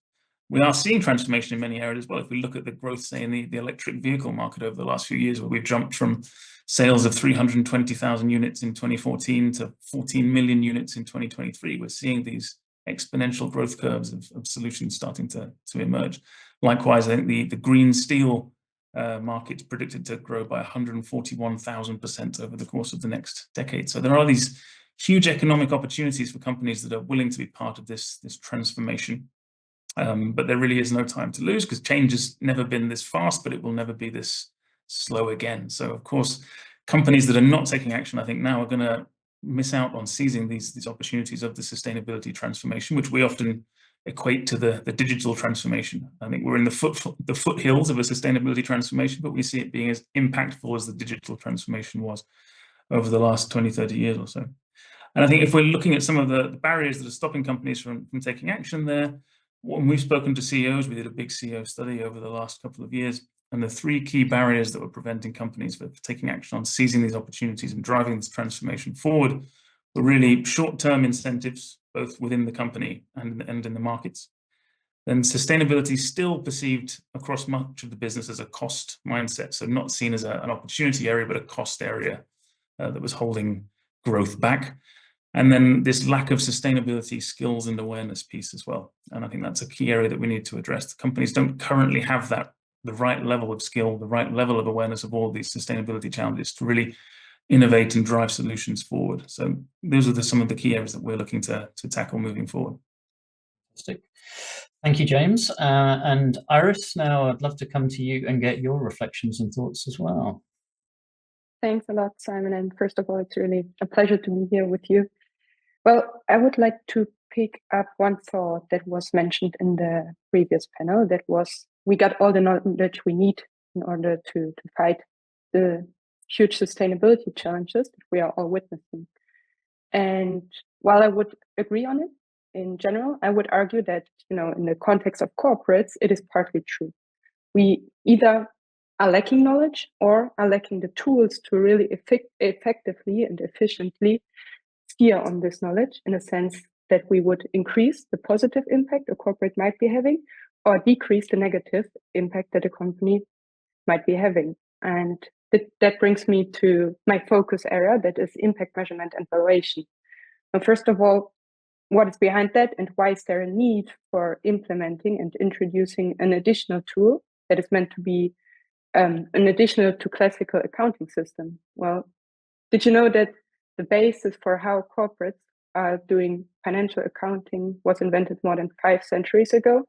We are seeing transformation in many areas as well. If we look at the growth, say, in the electric vehicle market over the last few years, where we've jumped from sales of 320,000 units in 2014 to 14 million units in 2023, we're seeing these exponential growth curves of solutions starting to emerge. Likewise, I think the green steel market's predicted to grow by 141,000% over the course of the next decade. So there are these huge economic opportunities for companies that are willing to be part of this transformation. But there really is no time to lose, because change has never been this fast, but it will never be this slow again. So, of course, companies that are not taking action, I think, now are going to miss out on seizing these opportunities of the sustainability transformation, which we often equate to the digital transformation. I think we're in the foothills of a sustainability transformation, but we see it being as impactful as the digital transformation was over the last 20, 30 years or so. And I think if we're looking at some of the barriers that are stopping companies from taking action there, when we've spoken to CEOs, we did a big CEO study over the last couple of years, and the 3 key barriers that were preventing companies from taking action on seizing these opportunities and driving this transformation forward were really short-term incentives, both within the company and in the markets. Then sustainability is still perceived across much of the business as a cost mindset, so not seen as an opportunity area, but a cost area that was holding growth back. And then this lack of sustainability skills and awareness piece as well. And I think that's a key area that we need to address. The companies don't currently have the right level of skill, the right level of awareness of all these sustainability challenges to really innovate and drive solutions forward. So those are some of the key areas that we're looking to tackle moving forward. Fantastic. Thank you, James. And Iris, now I'd love to come to you and get your reflections and thoughts as well. Thanks a lot, Simon. And first of all, it's really a pleasure to be here with you. Well, I would like to pick up one thought that was mentioned in the previous panel. That was, we got all the knowledge we need in order to fight the huge sustainability challenges that we are all witnessing. And while I would agree on it in general, I would argue that, in the context of corporates, it is partly true. We either are lacking knowledge or are lacking the tools to really effectively and efficiently steer on this knowledge, in a sense that we would increase the positive impact a corporate might be having or decrease the negative impact that a company might be having. And that brings me to my focus area, that is impact measurement and valuation. Now, first of all, what is behind that, and why is there a need for implementing and introducing an additional tool that is meant to be an additional to classical accounting system? Well, did you know that the basis for how corporates are doing financial accounting was invented more than 5 centuries ago?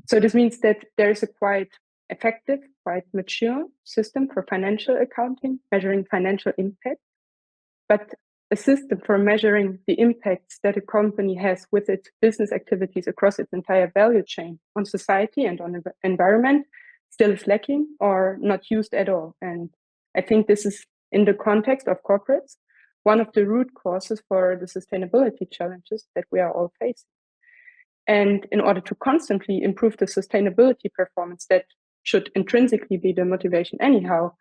So this means that there is a quite effective, quite mature system for financial accounting, measuring financial impact, but a system for measuring the impacts that a company has with its business activities across its entire value chain on society and on the environment still is lacking or not used at all. And I think this is, in the context of corporates, one of the root causes for the sustainability challenges that we are all facing. And in order to constantly improve the sustainability performance, that should intrinsically be the motivation anyhow,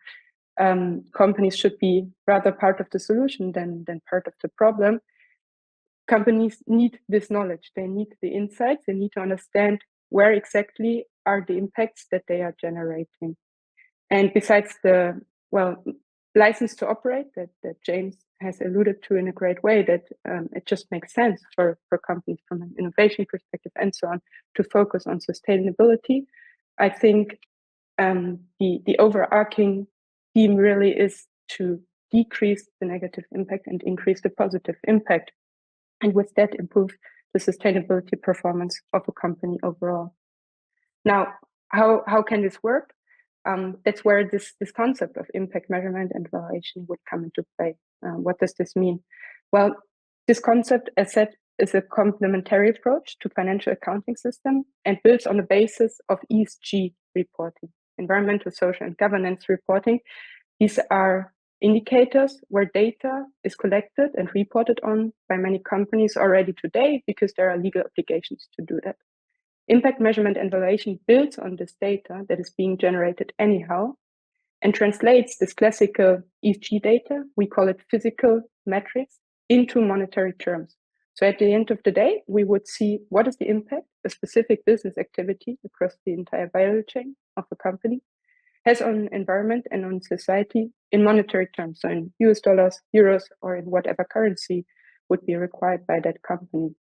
companies should be rather part of the solution than part of the problem. Companies need this knowledge, they need the insights, they need to understand where exactly are the impacts that they are generating. And besides the, license to operate that James has alluded to in a great way, that it just makes sense for companies from an innovation perspective and so on to focus on sustainability. I think the overarching theme really is to decrease the negative impact and increase the positive impact, and with that improve the sustainability performance of a company overall. Now, how can this work? That's where this concept of impact measurement and valuation would come into play. What does this mean? Well, this concept, as said, is a complementary approach to financial accounting system and builds on the basis of ESG reporting, environmental, social, and governance reporting. These are indicators where data is collected and reported on by many companies already today because there are legal obligations to do that. Impact measurement and evaluation builds on this data that is being generated anyhow and translates this classical ESG data, we call it physical metrics, into monetary terms. So at the end of the day, we would see what is the impact a specific business activity across the entire value chain of a company has on environment and on society in monetary terms, so in US dollars, euros, or in whatever currency would be required by that company.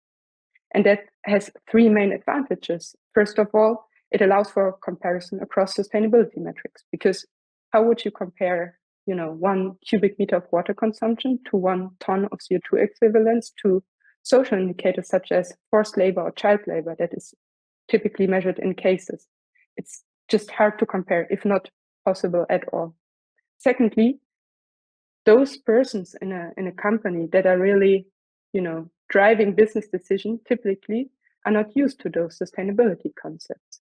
And that has three main advantages. First of all, it allows for comparison across sustainability metrics, because how would you compare, 1 cubic meter of water consumption to 1 ton of CO2 equivalents to social indicators such as forced labor or child labor that is typically measured in cases? It's just hard to compare, if not possible at all. Secondly, those persons in a company that are really, driving business decisions typically are not used to those sustainability concepts.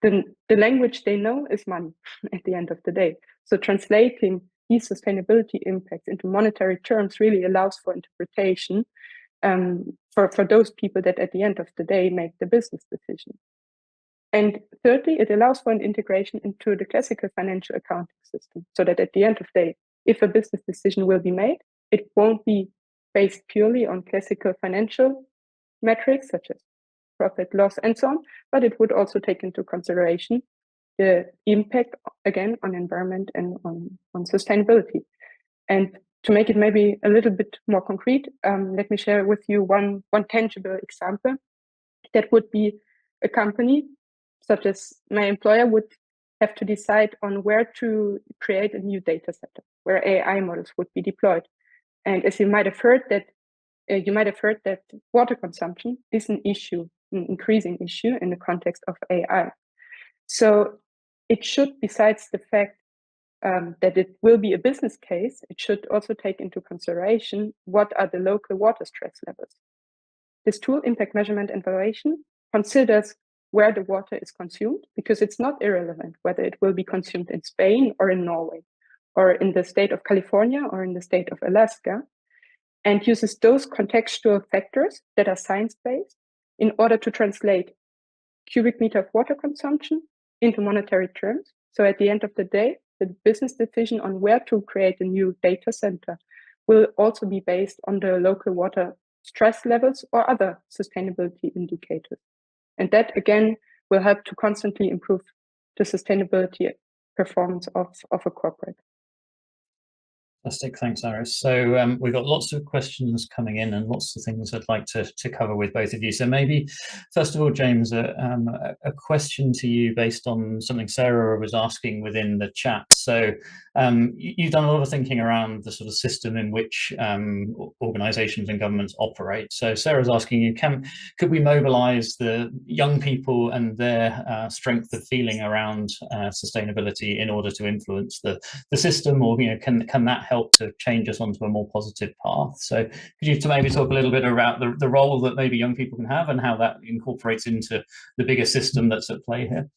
The language they know is money at the end of the day. So translating these sustainability impacts into monetary terms really allows for interpretation for those people that at the end of the day make the business decision. And thirdly, it allows for an integration into the classical financial accounting system, so that at the end of the day, if a business decision will be made, it won't be based purely on classical financial metrics such as profit, loss, and so on, but it would also take into consideration the impact, again, on environment and on sustainability. And to make it maybe a little bit more concrete, let me share with you one tangible example. That would be a company such as my employer would have to decide on where to create a new data center, where AI models would be deployed. And as you might have heard that water consumption is an issue, an increasing issue in the context of AI. So it should, besides the fact that it will be a business case, it should also take into consideration what are the local water stress levels. This tool, impact measurement and evaluation, considers where the water is consumed, because it's not irrelevant whether it will be consumed in Spain or in Norway, or in the state of California or in the state of Alaska, and uses those contextual factors that are science-based in order to translate cubic meter of water consumption into monetary terms. So at the end of the day, the business decision on where to create a new data center will also be based on the local water stress levels or other sustainability indicators. And that, again, will help to constantly improve the sustainability performance of a corporate. Fantastic, thanks, Iris. So we've got lots of questions coming in and lots of things I'd like to cover with both of you. So maybe, first of all, James, a question to you based on something Sarah was asking within the chat. So you've done a lot of thinking around the sort of system in which organisations and governments operate. So Sarah's asking you, could we mobilise the young people and their strength of feeling around sustainability in order to influence the system, or can that help to change us onto a more positive path? So could you maybe talk a little bit about the role that maybe young people can have and how that incorporates into the bigger system that's at play here?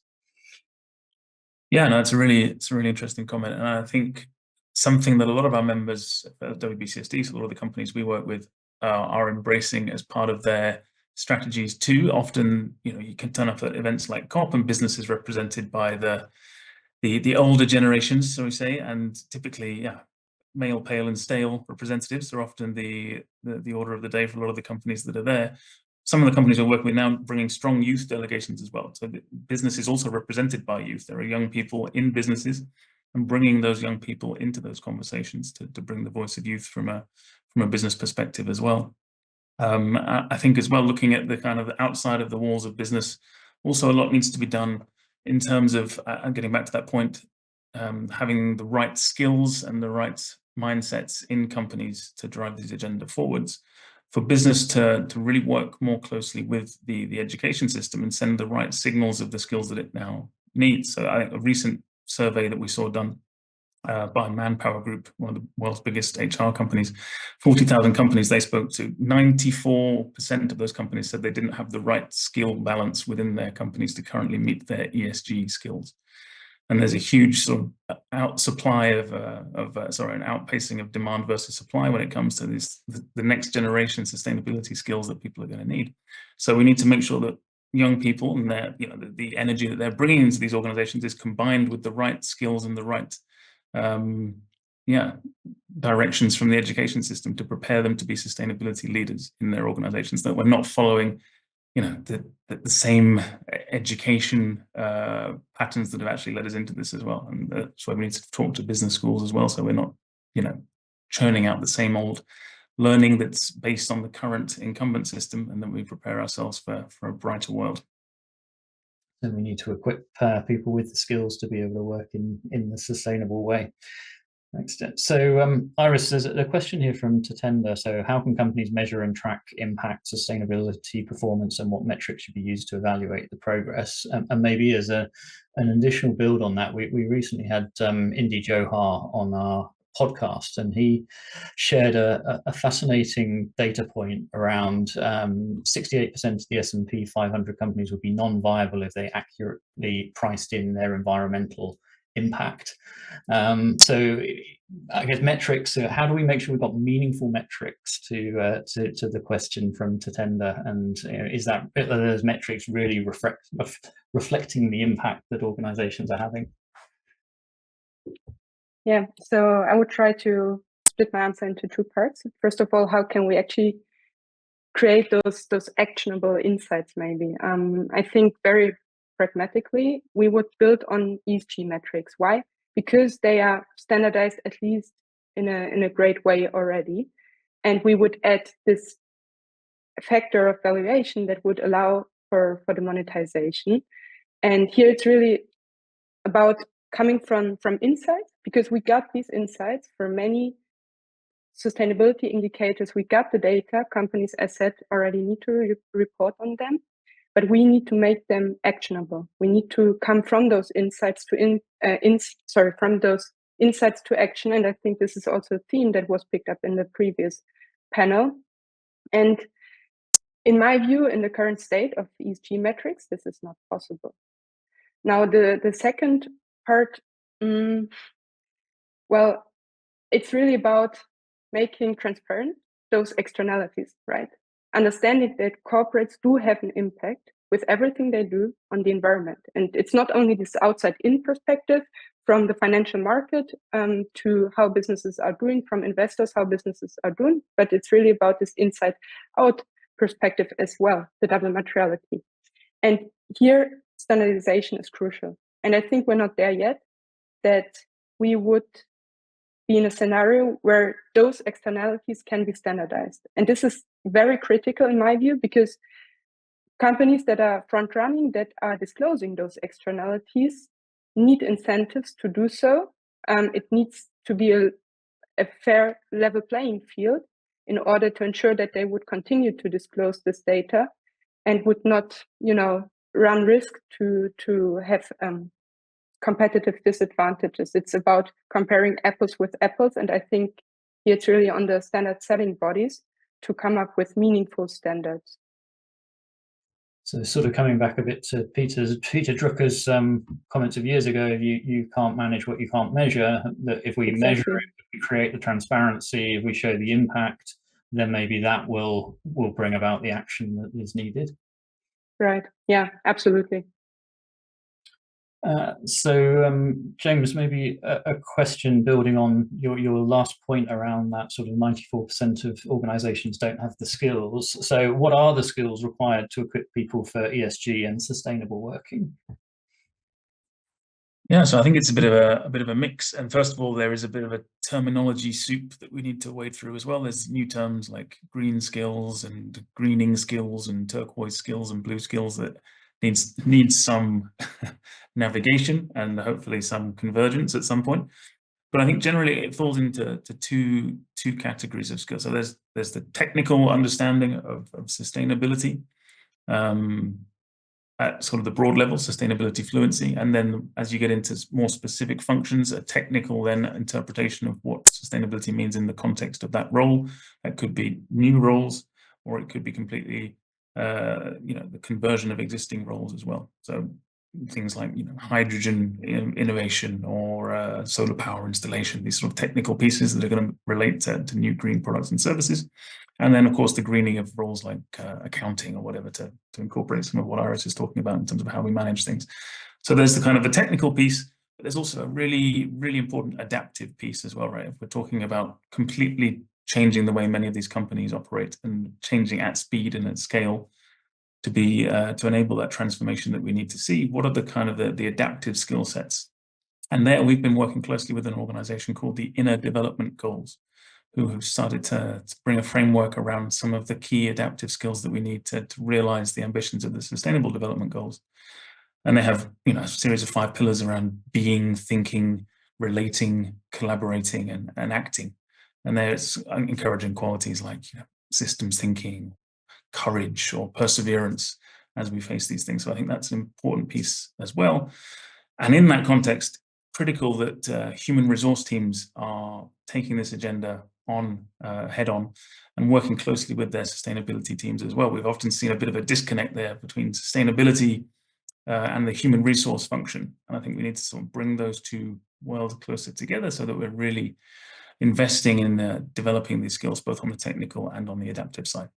Yeah, no, it's a really interesting comment, and I think something that a lot of our members at WBCSD, so a lot of the companies we work with, are embracing as part of their strategies too. Often, you can turn up at events like COP, and business is represented by the older generations, so we say, and typically, male, pale, and stale representatives are often the order of the day for a lot of the companies that are there. Some of the companies we're working with now bringing strong youth delegations as well. So the business is also represented by youth. There are young people in businesses, and bringing those young people into those conversations to bring the voice of youth from a business perspective as well. I think as well, looking at the kind of outside of the walls of business, also a lot needs to be done in terms of, getting back to that point, having the right skills and the right mindsets in companies to drive this agenda forwards, for business to really work more closely with the education system and send the right signals of the skills that it now needs. So I think a recent survey that we saw done by Manpower Group, one of the world's biggest HR companies. 40,000 companies they spoke to. 94% of those companies said they didn't have the right skill balance within their companies to currently meet their ESG skills. And there's a huge sort of an outpacing of demand versus supply when it comes to the next generation sustainability skills that people are going to need. So we need to make sure that young people and the energy that they're bringing into these organizations is combined with the right skills and the right directions from the education system to prepare them to be sustainability leaders in their organizations, that we're not following the same education patterns that have actually led us into this as well. And that's why we need to talk to business schools as well, so we're not churning out the same old learning that's based on the current incumbent system, and then we prepare ourselves for a brighter world. And we need to equip people with the skills to be able to work in the sustainable way. Next step. So Iris, there's a question here from Tatenda. So how can companies measure and track impact, sustainability, performance, and what metrics should be used to evaluate the progress? And maybe as an additional build on that, we recently had Indy Johar on our podcast, and he shared a fascinating data point around 68% of the S&P 500 companies would be non-viable if they accurately priced in their environmental impact. So I guess metrics, how do we make sure we've got meaningful metrics to the question from Tatenda, and are those metrics really reflecting the impact that organizations are having? Yeah, so I would try to split my answer into two parts. First of all, how can we actually create those actionable insights maybe? I think very pragmatically, we would build on ESG metrics. Why? Because they are standardized, at least in a great way already. And we would add this factor of valuation that would allow for the monetization. And here it's really about coming from insights, because we got these insights for many sustainability indicators. We got the data. Companies, as said, already need to report on them, but we need to make them actionable. We need to come from those insights from those insights to action. And I think this is also a theme that was picked up in the previous panel. And in my view, in the current state of ESG metrics, this is not possible. Now, the second part, well, it's really about making transparent those externalities, right? Understanding that corporates do have an impact with everything they do on the environment. And it's not only this outside-in perspective from the financial market to how businesses are doing, from investors, how businesses are doing, but it's really about this inside-out perspective as well, the double materiality. And here, standardization is crucial. And I think we're not there yet, that we would be in a scenario where those externalities can be standardized. And this is very critical in my view, because companies that are front running, that are disclosing those externalities, need incentives to do so. It needs to be a fair level playing field in order to ensure that they would continue to disclose this data and would not, run risk to have competitive disadvantages. It's about comparing apples with apples. And I think it's really on the standard setting bodies to come up with meaningful standards. So sort of coming back a bit to Peter Drucker's comments of years ago, you can't manage what you can't measure, that if we measure it, if we create the transparency, if we show the impact, then maybe that will bring about the action that is needed. Right. Yeah, absolutely. So James, maybe a question building on your last point around that sort of 94% of organizations don't have the skills. So what are the skills required to equip people for ESG and sustainable working? Yeah, so I think it's a bit of a mix. And first of all, there is a bit of a terminology soup that we need to wade through as well. There's new terms like green skills and greening skills and turquoise skills and blue skills that needs some navigation and hopefully some convergence at some point. But I think generally it falls into two categories of skills. So there's the technical understanding of sustainability. at sort of the broad level, sustainability fluency, and then as you get into more specific functions, a technical then interpretation of what sustainability means in the context of that role. That could be new roles, or it could be completely, the conversion of existing roles as well. So things like hydrogen innovation or solar power installation, these sort of technical pieces that are going to relate to new green products and services. And then, of course, the greening of roles like accounting or whatever to incorporate some of what Iris is talking about in terms of how we manage things. So there's the kind of the technical piece, but there's also a really, really important adaptive piece as well, right? If we're talking about completely changing the way many of these companies operate and changing at speed and at scale to be to enable that transformation that we need to see, what are the kind of the adaptive skill sets? And there we've been working closely with an organization called the Inner Development Goals, who have started to bring a framework around some of the key adaptive skills that we need to realize the ambitions of the Sustainable Development Goals. And they have a series of 5 pillars around being, thinking, relating, collaborating, and acting. And there's encouraging qualities like systems thinking, courage, or perseverance as we face these things. So I think that's an important piece as well. And in that context, critical that human resource teams are taking this agenda on head on and working closely with their sustainability teams as well. We've often seen a bit of a disconnect there between sustainability and the human resource function. And I think we need to sort of bring those two worlds closer together so that we're really investing in developing these skills, both on the technical and on the adaptive side.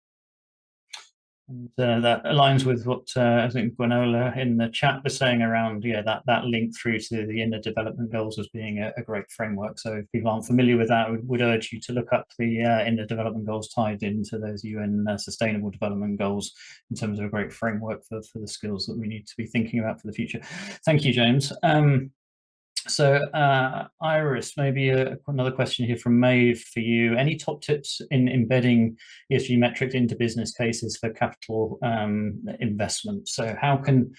And that aligns with what I think Gwenola in the chat was saying around that link through to the Inner Development Goals as being a great framework. So if people aren't familiar with that, I would urge you to look up the Inner Development Goals tied into those UN Sustainable Development Goals in terms of a great framework for the skills that we need to be thinking about for the future. Thank you, James. So Iris, maybe another question here from Maeve for you. Any top tips in embedding ESG metrics into business cases for capital investment? So how can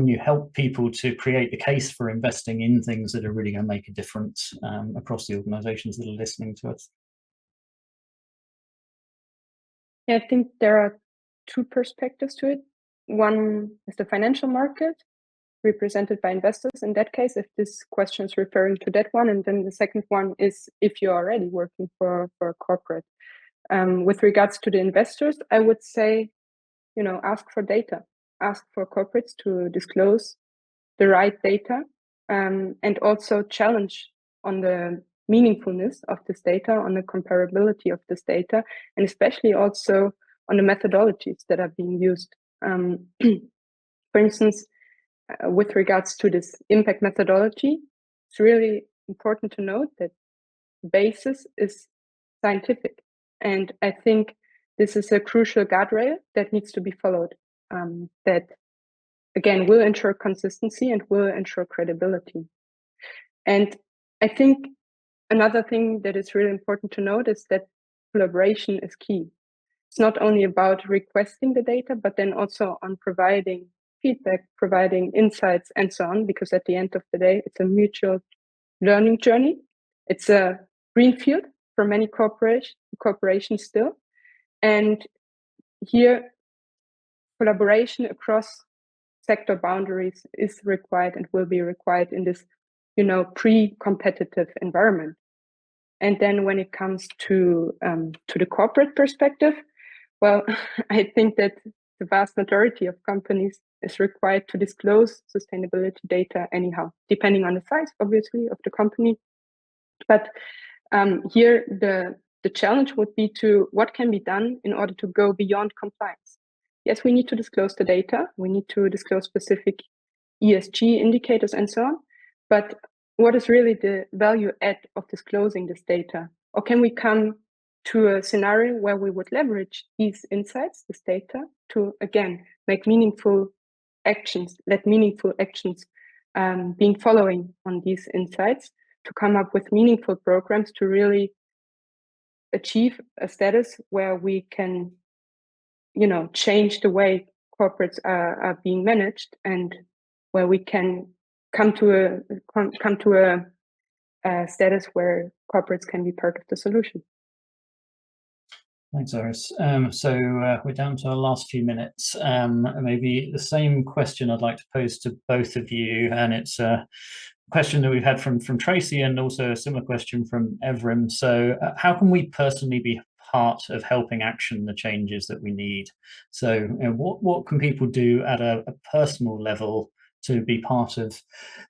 you help people to create the case for investing in things that are really going to make a difference across the organizations that are listening to us? Yeah, I think there are 2 perspectives to it. One is the financial market, represented by investors in that case, if this question is referring to that one. And then the second one is if you're already working for a corporate. With regards to the investors, I would say, ask for data, ask for corporates to disclose the right data, and also challenge on the meaningfulness of this data, on the comparability of this data, and especially also on the methodologies that are being used. For instance, with regards to this impact methodology, it's really important to note that the basis is scientific. And I think this is a crucial guardrail that needs to be followed, that, again, will ensure consistency and will ensure credibility. And I think another thing that is really important to note is that collaboration is key. It's not only about requesting the data, but then also on providing feedback, providing insights, and so on, because at the end of the day, it's a mutual learning journey. It's a greenfield for many corporations still. And here, collaboration across sector boundaries is required and will be required in this, pre-competitive environment. And then when it comes to the corporate perspective, well, I think that the vast majority of companies is required to disclose sustainability data anyhow, depending on the size, obviously, of the company. But here, the challenge would be to what can be done in order to go beyond compliance. Yes, we need to disclose the data. We need to disclose specific ESG indicators and so on. But what is really the value add of disclosing this data? Or can we come to a scenario where we would leverage these insights, this data, to, again, make meaningful actions, let meaningful actions being following on these insights, to come up with meaningful programs to really achieve a status where we can, change the way corporates are being managed, and where we can come to a status where corporates can be part of the solution. Thanks, Iris. We're down to our last few minutes. Maybe the same question I'd like to pose to both of you, and it's a question that we've had from Tracy, and also a similar question from Evrim. So how can we personally be part of helping action the changes that we need? So what can people do at a personal level to be part of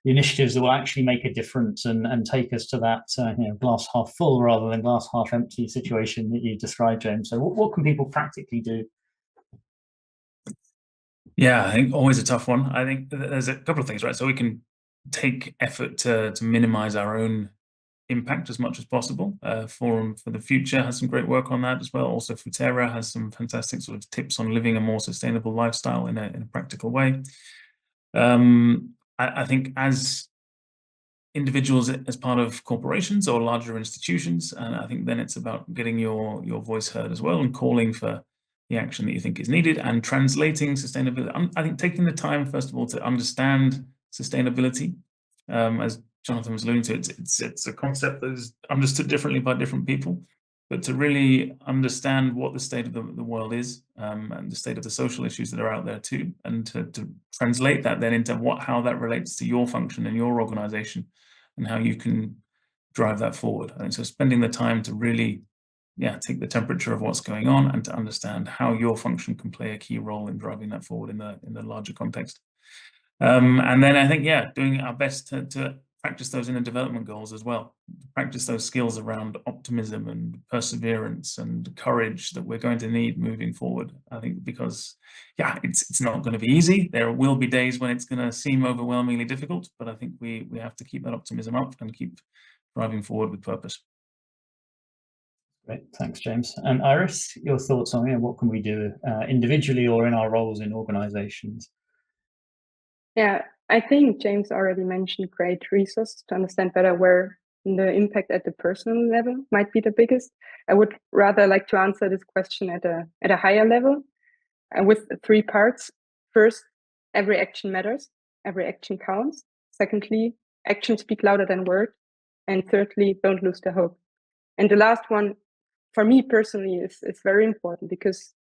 the initiatives that will actually make a difference and take us to that glass half full rather than glass half empty situation that you described, James? So what can people practically do? Yeah, I think always a tough one. I think there's a couple of things, right? So we can take effort to minimize our own impact as much as possible. Forum for the Future has some great work on that as well. Also, Futera has some fantastic sort of tips on living a more sustainable lifestyle in a practical way. I think as individuals, as part of corporations or larger institutions, and I think then it's about getting your voice heard as well and calling for the action that you think is needed and translating sustainability. I think taking the time, first of all, to understand sustainability, as Jonathan was alluding to, it's a concept that is understood differently by different people, but to really understand what the state of the world is, and the state of the social issues that are out there too, and to translate that then into how that relates to your function and your organization and how you can drive that forward. And so spending the time to really take the temperature of what's going on and to understand how your function can play a key role in driving that forward in the larger context. And then I think, doing our best to practice those inner development goals as well, practice those skills around optimism and perseverance and courage that we're going to need moving forward. I think because, it's not going to be easy. There will be days when it's going to seem overwhelmingly difficult, but I think we have to keep that optimism up and keep driving forward with purpose. Great, thanks, James. And Iris, your thoughts on what can we do individually or in our roles in organizations? Yeah, I think James already mentioned great resources to understand better where the impact at the personal level might be the biggest. I would rather like to answer this question at a higher level with 3 parts. First, every action matters, every action counts. Secondly, actions speak louder than words. And thirdly, don't lose the hope. And the last one, for me personally, is very important because,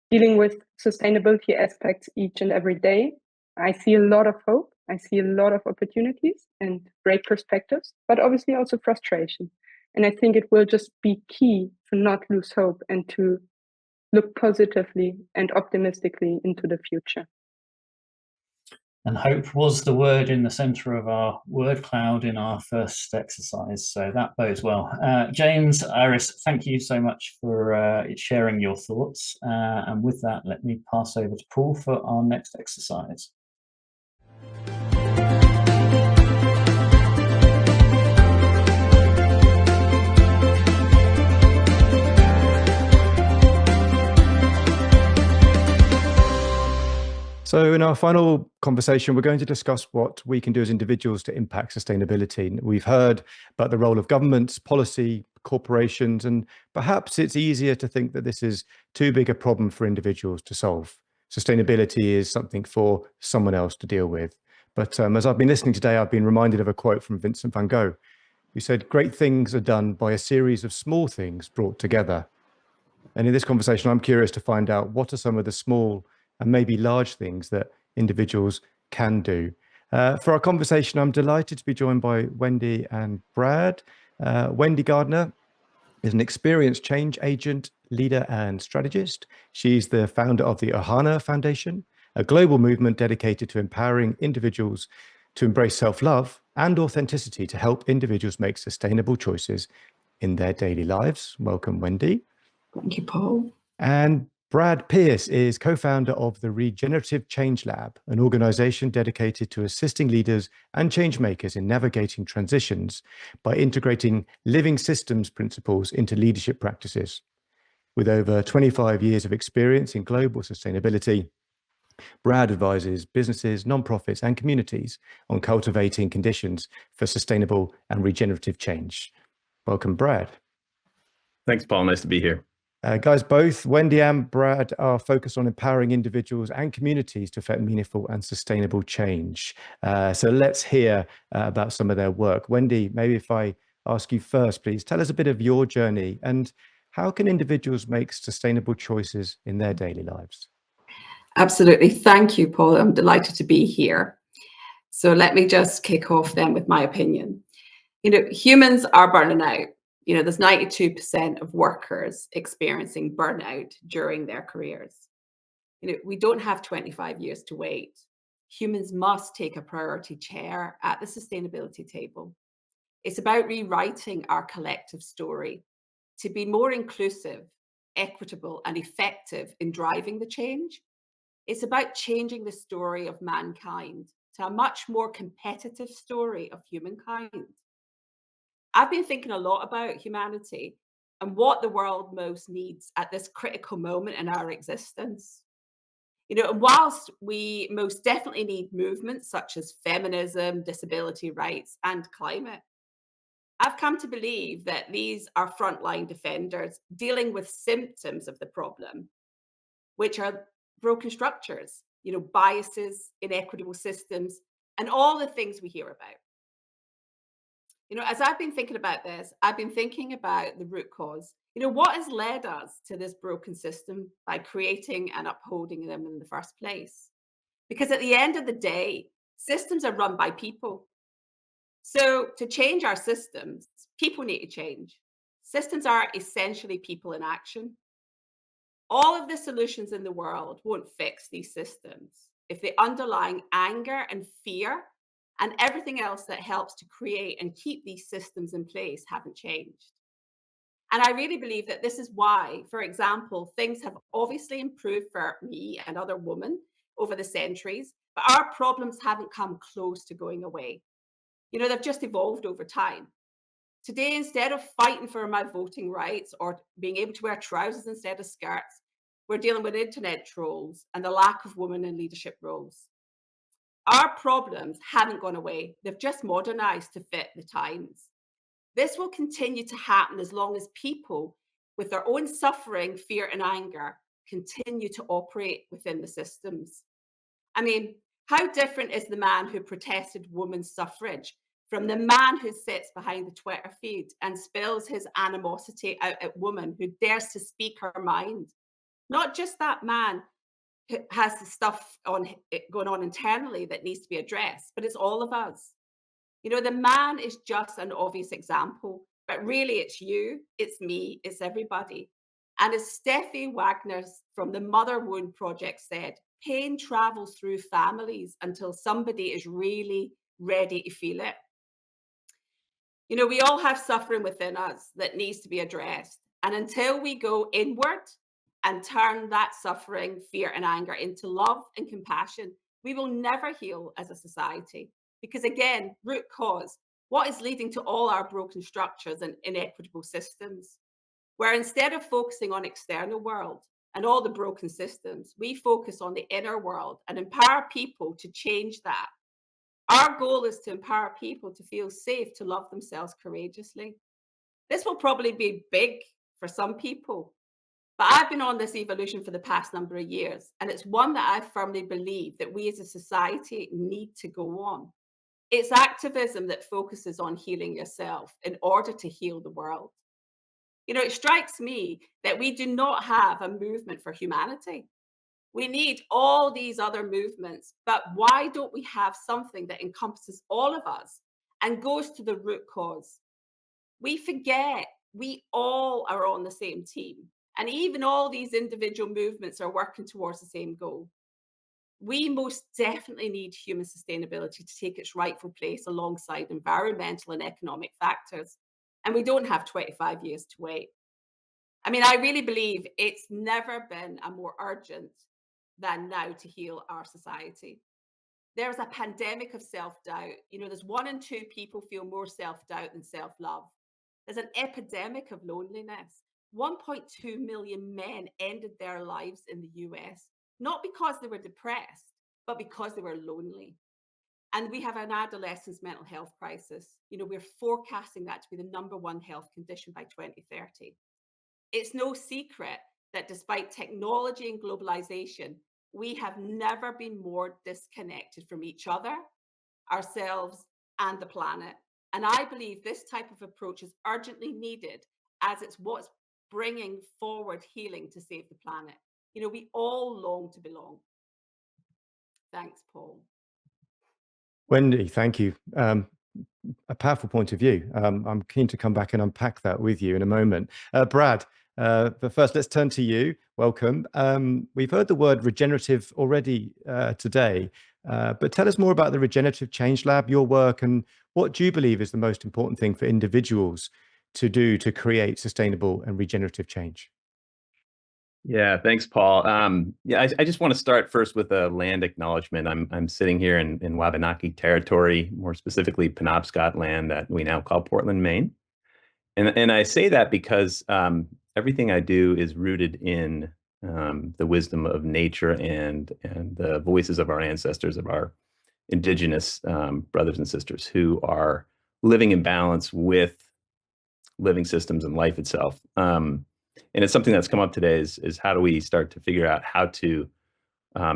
dealing with sustainability aspects each and every day, I see a lot of hope. I see a lot of opportunities and great perspectives, but obviously also frustration. And I think it will just be key to not lose hope and to look positively and optimistically into the future. And hope was the word in the center of our word cloud in our first exercise. So that bodes well. James, Iris, thank you so much for sharing your thoughts. And with that, let me pass over to Paul for our next exercise. So in our final conversation, we're going to discuss what we can do as individuals to impact sustainability. We've heard about the role of governments, policy, corporations, and perhaps it's easier to think that this is too big a problem for individuals to solve. Sustainability is something for someone else to deal with. But as I've been listening today, I've been reminded of a quote from Vincent van Gogh, who said, "Great things are done by a series of small things brought together." And in this conversation, I'm curious to find out what are some of the small and maybe large things that individuals can do. For our conversation, I'm delighted to be joined by Wendy and Brad. Wendy Gardner is an experienced change agent, leader, and strategist. She's the founder of the Ohana Foundation, a global movement dedicated to empowering individuals to embrace self-love and authenticity to help individuals make sustainable choices in their daily lives. Welcome, Wendy. Thank you, Paul. And Brad Pierce is co-founder of the Regenerative Change Lab, an organization dedicated to assisting leaders and change makers in navigating transitions by integrating living systems principles into leadership practices. With over 25 years of experience in global sustainability, Brad advises businesses, nonprofits, and communities on cultivating conditions for sustainable and regenerative change. Welcome, Brad. Thanks, Paul. Nice to be here. Guys, both Wendy and Brad are focused on empowering individuals and communities to effect meaningful and sustainable change. So let's hear about some of their work. Wendy, maybe if I ask you first, please tell us a bit of your journey and How can individuals make sustainable choices in their daily lives? Absolutely. Thank you, Paul. I'm delighted to be here. So let me just kick off then with my opinion. Humans are burning out. There's 92% of workers experiencing burnout during their careers. We don't have 25 years to wait. Humans must take a priority chair at the sustainability table. It's about rewriting our collective story to be more inclusive, equitable, and effective in driving the change. It's about changing the story of mankind to a much more competitive story of humankind. I've been thinking a lot about humanity and what the world most needs at this critical moment in our existence. And whilst we most definitely need movements such as feminism, disability rights, and climate, I've come to believe that these are frontline defenders dealing with symptoms of the problem, which are broken structures, biases, inequitable systems, and all the things we hear about. As I've been thinking about this, I've been thinking about the root cause. What has led us to this broken system by creating and upholding them in the first place? Because at the end of the day, systems are run by people. So to change our systems, people need to change. Systems are essentially people in action. All of the solutions in the world won't fix these systems if the underlying anger and fear and everything else that helps to create and keep these systems in place haven't changed. And I really believe that this is why, for example, things have obviously improved for me and other women over the centuries, but our problems haven't come close to going away. They've just evolved over time. Today, instead of fighting for my voting rights or being able to wear trousers instead of skirts, we're dealing with internet trolls and the lack of women in leadership roles. Our problems haven't gone away. They've just modernized to fit the times. This will continue to happen as long as people with their own suffering, fear, and anger continue to operate within the systems. I mean, how different is the man who protested women's suffrage from the man who sits behind the Twitter feed and spills his animosity out at women who dares to speak her mind? Not just that man who has the stuff going on internally that needs to be addressed, but it's all of us. The man is just an obvious example, but really it's you, it's me, it's everybody. And as Steffi Wagner from the Mother Wound Project said, pain travels through families until somebody is really ready to feel it. We all have suffering within us that needs to be addressed. And until we go inward and turn that suffering, fear, and anger into love and compassion, we will never heal as a society. Because again, root cause, what is leading to all our broken structures and inequitable systems? Where instead of focusing on external world and all the broken systems, we focus on the inner world and empower people to change that. Our goal is to empower people to feel safe, to love themselves courageously. This will probably be big for some people, but I've been on this evolution for the past number of years, and it's one that I firmly believe that we as a society need to go on. It's activism that focuses on healing yourself in order to heal the world. It strikes me that we do not have a movement for humanity. We need all these other movements, but why don't we have something that encompasses all of us and goes to the root cause? We forget we all are on the same team, and even all these individual movements are working towards the same goal. We most definitely need human sustainability to take its rightful place alongside environmental and economic factors, and we don't have 25 years to wait. I mean, I really believe it's never been a more urgent than now to heal our society. There's a pandemic of self-doubt. There's 1 in 2 people feel more self-doubt than self-love. There's an epidemic of loneliness. 1.2 million men ended their lives in the US, not because they were depressed, but because they were lonely. And we have an adolescent's mental health crisis. We're forecasting that to be the #1 health condition by 2030. It's no secret that despite technology and globalization, we have never been more disconnected from each other, ourselves, and the planet. And I believe this type of approach is urgently needed, as it's what's bringing forward healing to save the planet. You know, we all long to belong. Thanks, Paul. Wendy, thank you. A powerful point of view. I'm keen to come back and unpack that with you in a moment. Brad, but first let's turn to you. Welcome. We've heard the word regenerative already today, but tell us more about the Regenerative Change Lab, your work, and what do you believe is the most important thing for individuals to do to create sustainable and regenerative change? Yeah, thanks, Paul. I just want to start first with a land acknowledgement. I'm sitting here in Wabanaki territory, more specifically Penobscot land that we now call Portland, Maine. And I say that because everything I do is rooted in the wisdom of nature and the voices of our ancestors, of our indigenous brothers and sisters who are living in balance with living systems and life itself. And it's something that's come up today is how do we start to figure out how to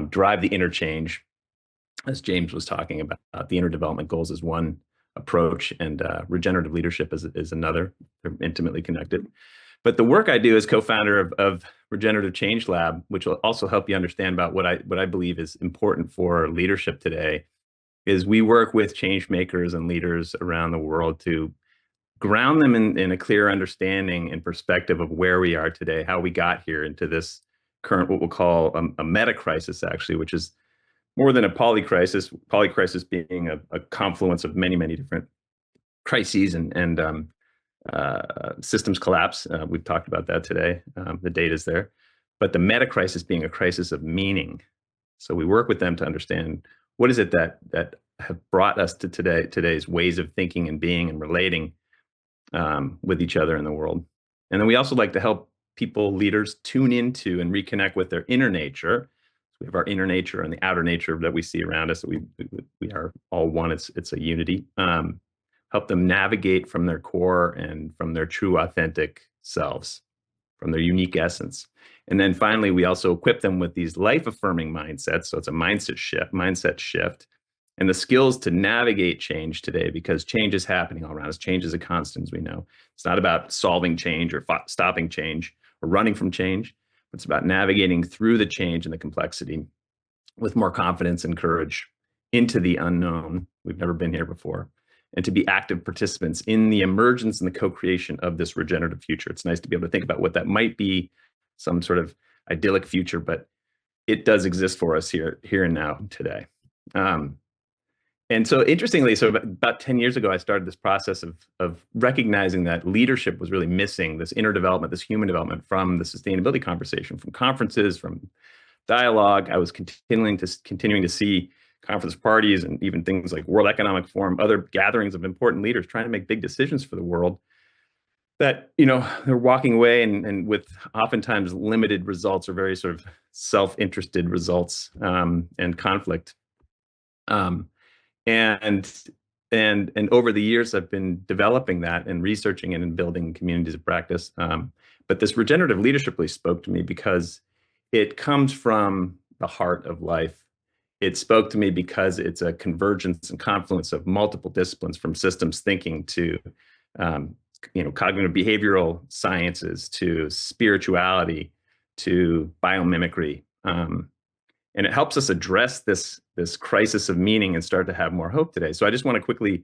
drive the interchange, as James was talking about. The inner development goals is one approach, and regenerative leadership is another. They're intimately connected. But the work I do as co-founder of Regenerative Change Lab, which will also help you understand about what I believe is important for leadership today, is we work with change makers and leaders around the world to ground them in a clear understanding and perspective of where we are today, how we got here into this current, what we'll call a meta crisis, actually, which is more than a polycrisis being a confluence of many, many different crises and systems collapse. We've talked about that today. The data's there. But the meta crisis being a crisis of meaning. So we work with them to understand what is it that have brought us to today's ways of thinking and being and relating with each other in the world. And then we also like to help people, leaders, tune into and reconnect with their inner nature. So we have our inner nature and the outer nature that we see around us. We are all one. It's a unity. Help them navigate from their core and from their true, authentic selves, from their unique essence. And then finally, we also equip them with these life-affirming mindsets. So it's a mindset shift. And the skills to navigate change today, because change is happening all around us. Change is a constant, as we know. It's not about solving change or stopping change or running from change. It's about navigating through the change and the complexity with more confidence and courage into the unknown. We've never been here before. And to be active participants in the emergence and the co-creation of this regenerative future. It's nice to be able to think about what that might be, some sort of idyllic future, but it does exist for us here and now today. And so interestingly, so about 10 years ago, I started this process of recognizing that leadership was really missing this inner development, this human development from the sustainability conversation, from conferences, from dialogue. I was continuing to see conference parties and even things like World Economic Forum, other gatherings of important leaders trying to make big decisions for the world that, they're walking away and with oftentimes limited results or very sort of self-interested results and conflict. And over the years, I've been developing that and researching it and building communities of practice. But this regenerative leadership really spoke to me because it comes from the heart of life. It spoke to me because it's a convergence and confluence of multiple disciplines, from systems thinking to cognitive behavioral sciences to spirituality to biomimicry. And it helps us address this crisis of meaning and start to have more hope today. So I just want to quickly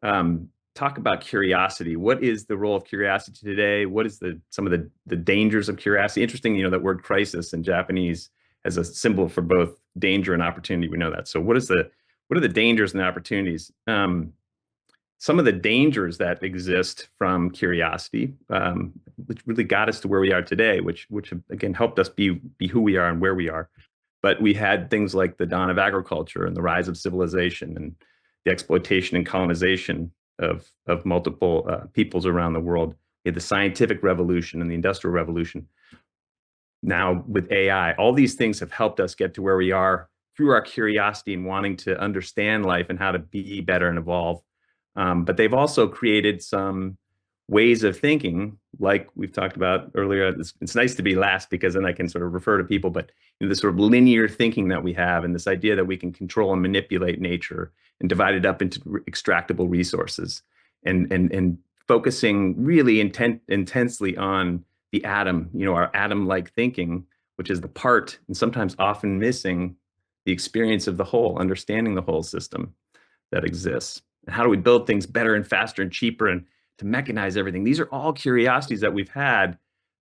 talk about curiosity. What is the role of curiosity today? What is some of the dangers of curiosity? Interesting, that word crisis in Japanese as a symbol for both danger and opportunity. We know that. So what are the dangers and opportunities? Some of the dangers that exist from curiosity, which really got us to where we are today, which again helped us be who we are and where we are. But we had things like the dawn of agriculture and the rise of civilization and the exploitation and colonization of multiple peoples around the world. We had the scientific revolution and the industrial revolution. Now with AI, all these things have helped us get to where we are through our curiosity and wanting to understand life and how to be better and evolve. But they've also created some ways of thinking, like we've talked about earlier. It's nice to be last because then I can sort of refer to people, but this sort of linear thinking that we have and this idea that we can control and manipulate nature and divide it up into extractable resources and focusing really intensely on the atom, our atom-like thinking, which is the part and sometimes often missing the experience of the whole, understanding the whole system that exists. And how do we build things better and faster and cheaper and to mechanize everything? These are all curiosities that we've had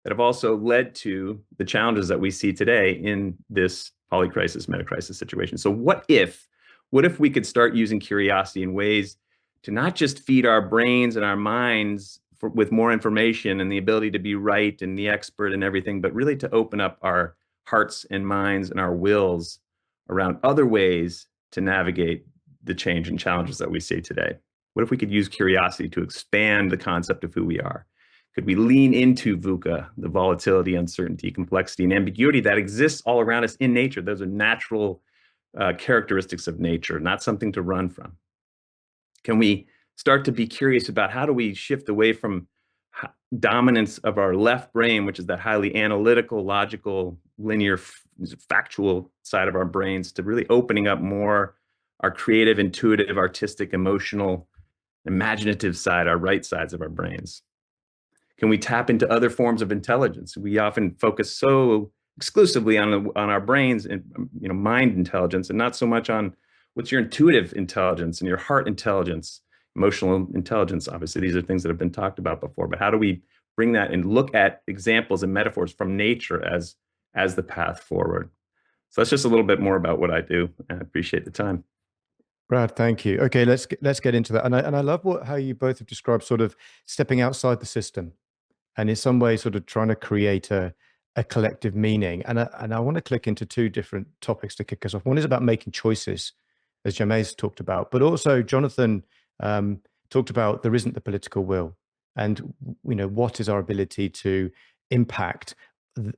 that have also led to the challenges that we see today in this polycrisis, metacrisis situation. So what if we could start using curiosity in ways to not just feed our brains and our minds with more information and the ability to be right and the expert and everything, but really to open up our hearts and minds and our wills around other ways to navigate the change and challenges that we see today? What if we could use curiosity to expand the concept of who we are? Could we lean into VUCA, the volatility, uncertainty, complexity, and ambiguity that exists all around us in nature? Those are natural characteristics of nature, not something to run from. Can we start to be curious about how do we shift away from dominance of our left brain, which is that highly analytical, logical, linear, factual side of our brains, to really opening up more our creative, intuitive, artistic, emotional, imaginative side, our right sides of our brains? Can we tap into other forms of intelligence? We often focus so exclusively on our brains and mind intelligence, and not so much on what's your intuitive intelligence and your heart intelligence, emotional intelligence. Obviously, these are things that have been talked about before, but how do we bring that and look at examples and metaphors from nature as the path forward? So that's just a little bit more about what I do. I appreciate the time. Brad, thank you. Okay, let's get into that. And I love how you both have described sort of stepping outside the system, and in some way sort of trying to create a collective meaning. And I want to click into two different topics to kick us off. One is about making choices, as Jamai's talked about, but also Jonathan talked about there isn't the political will, and what is our ability to impact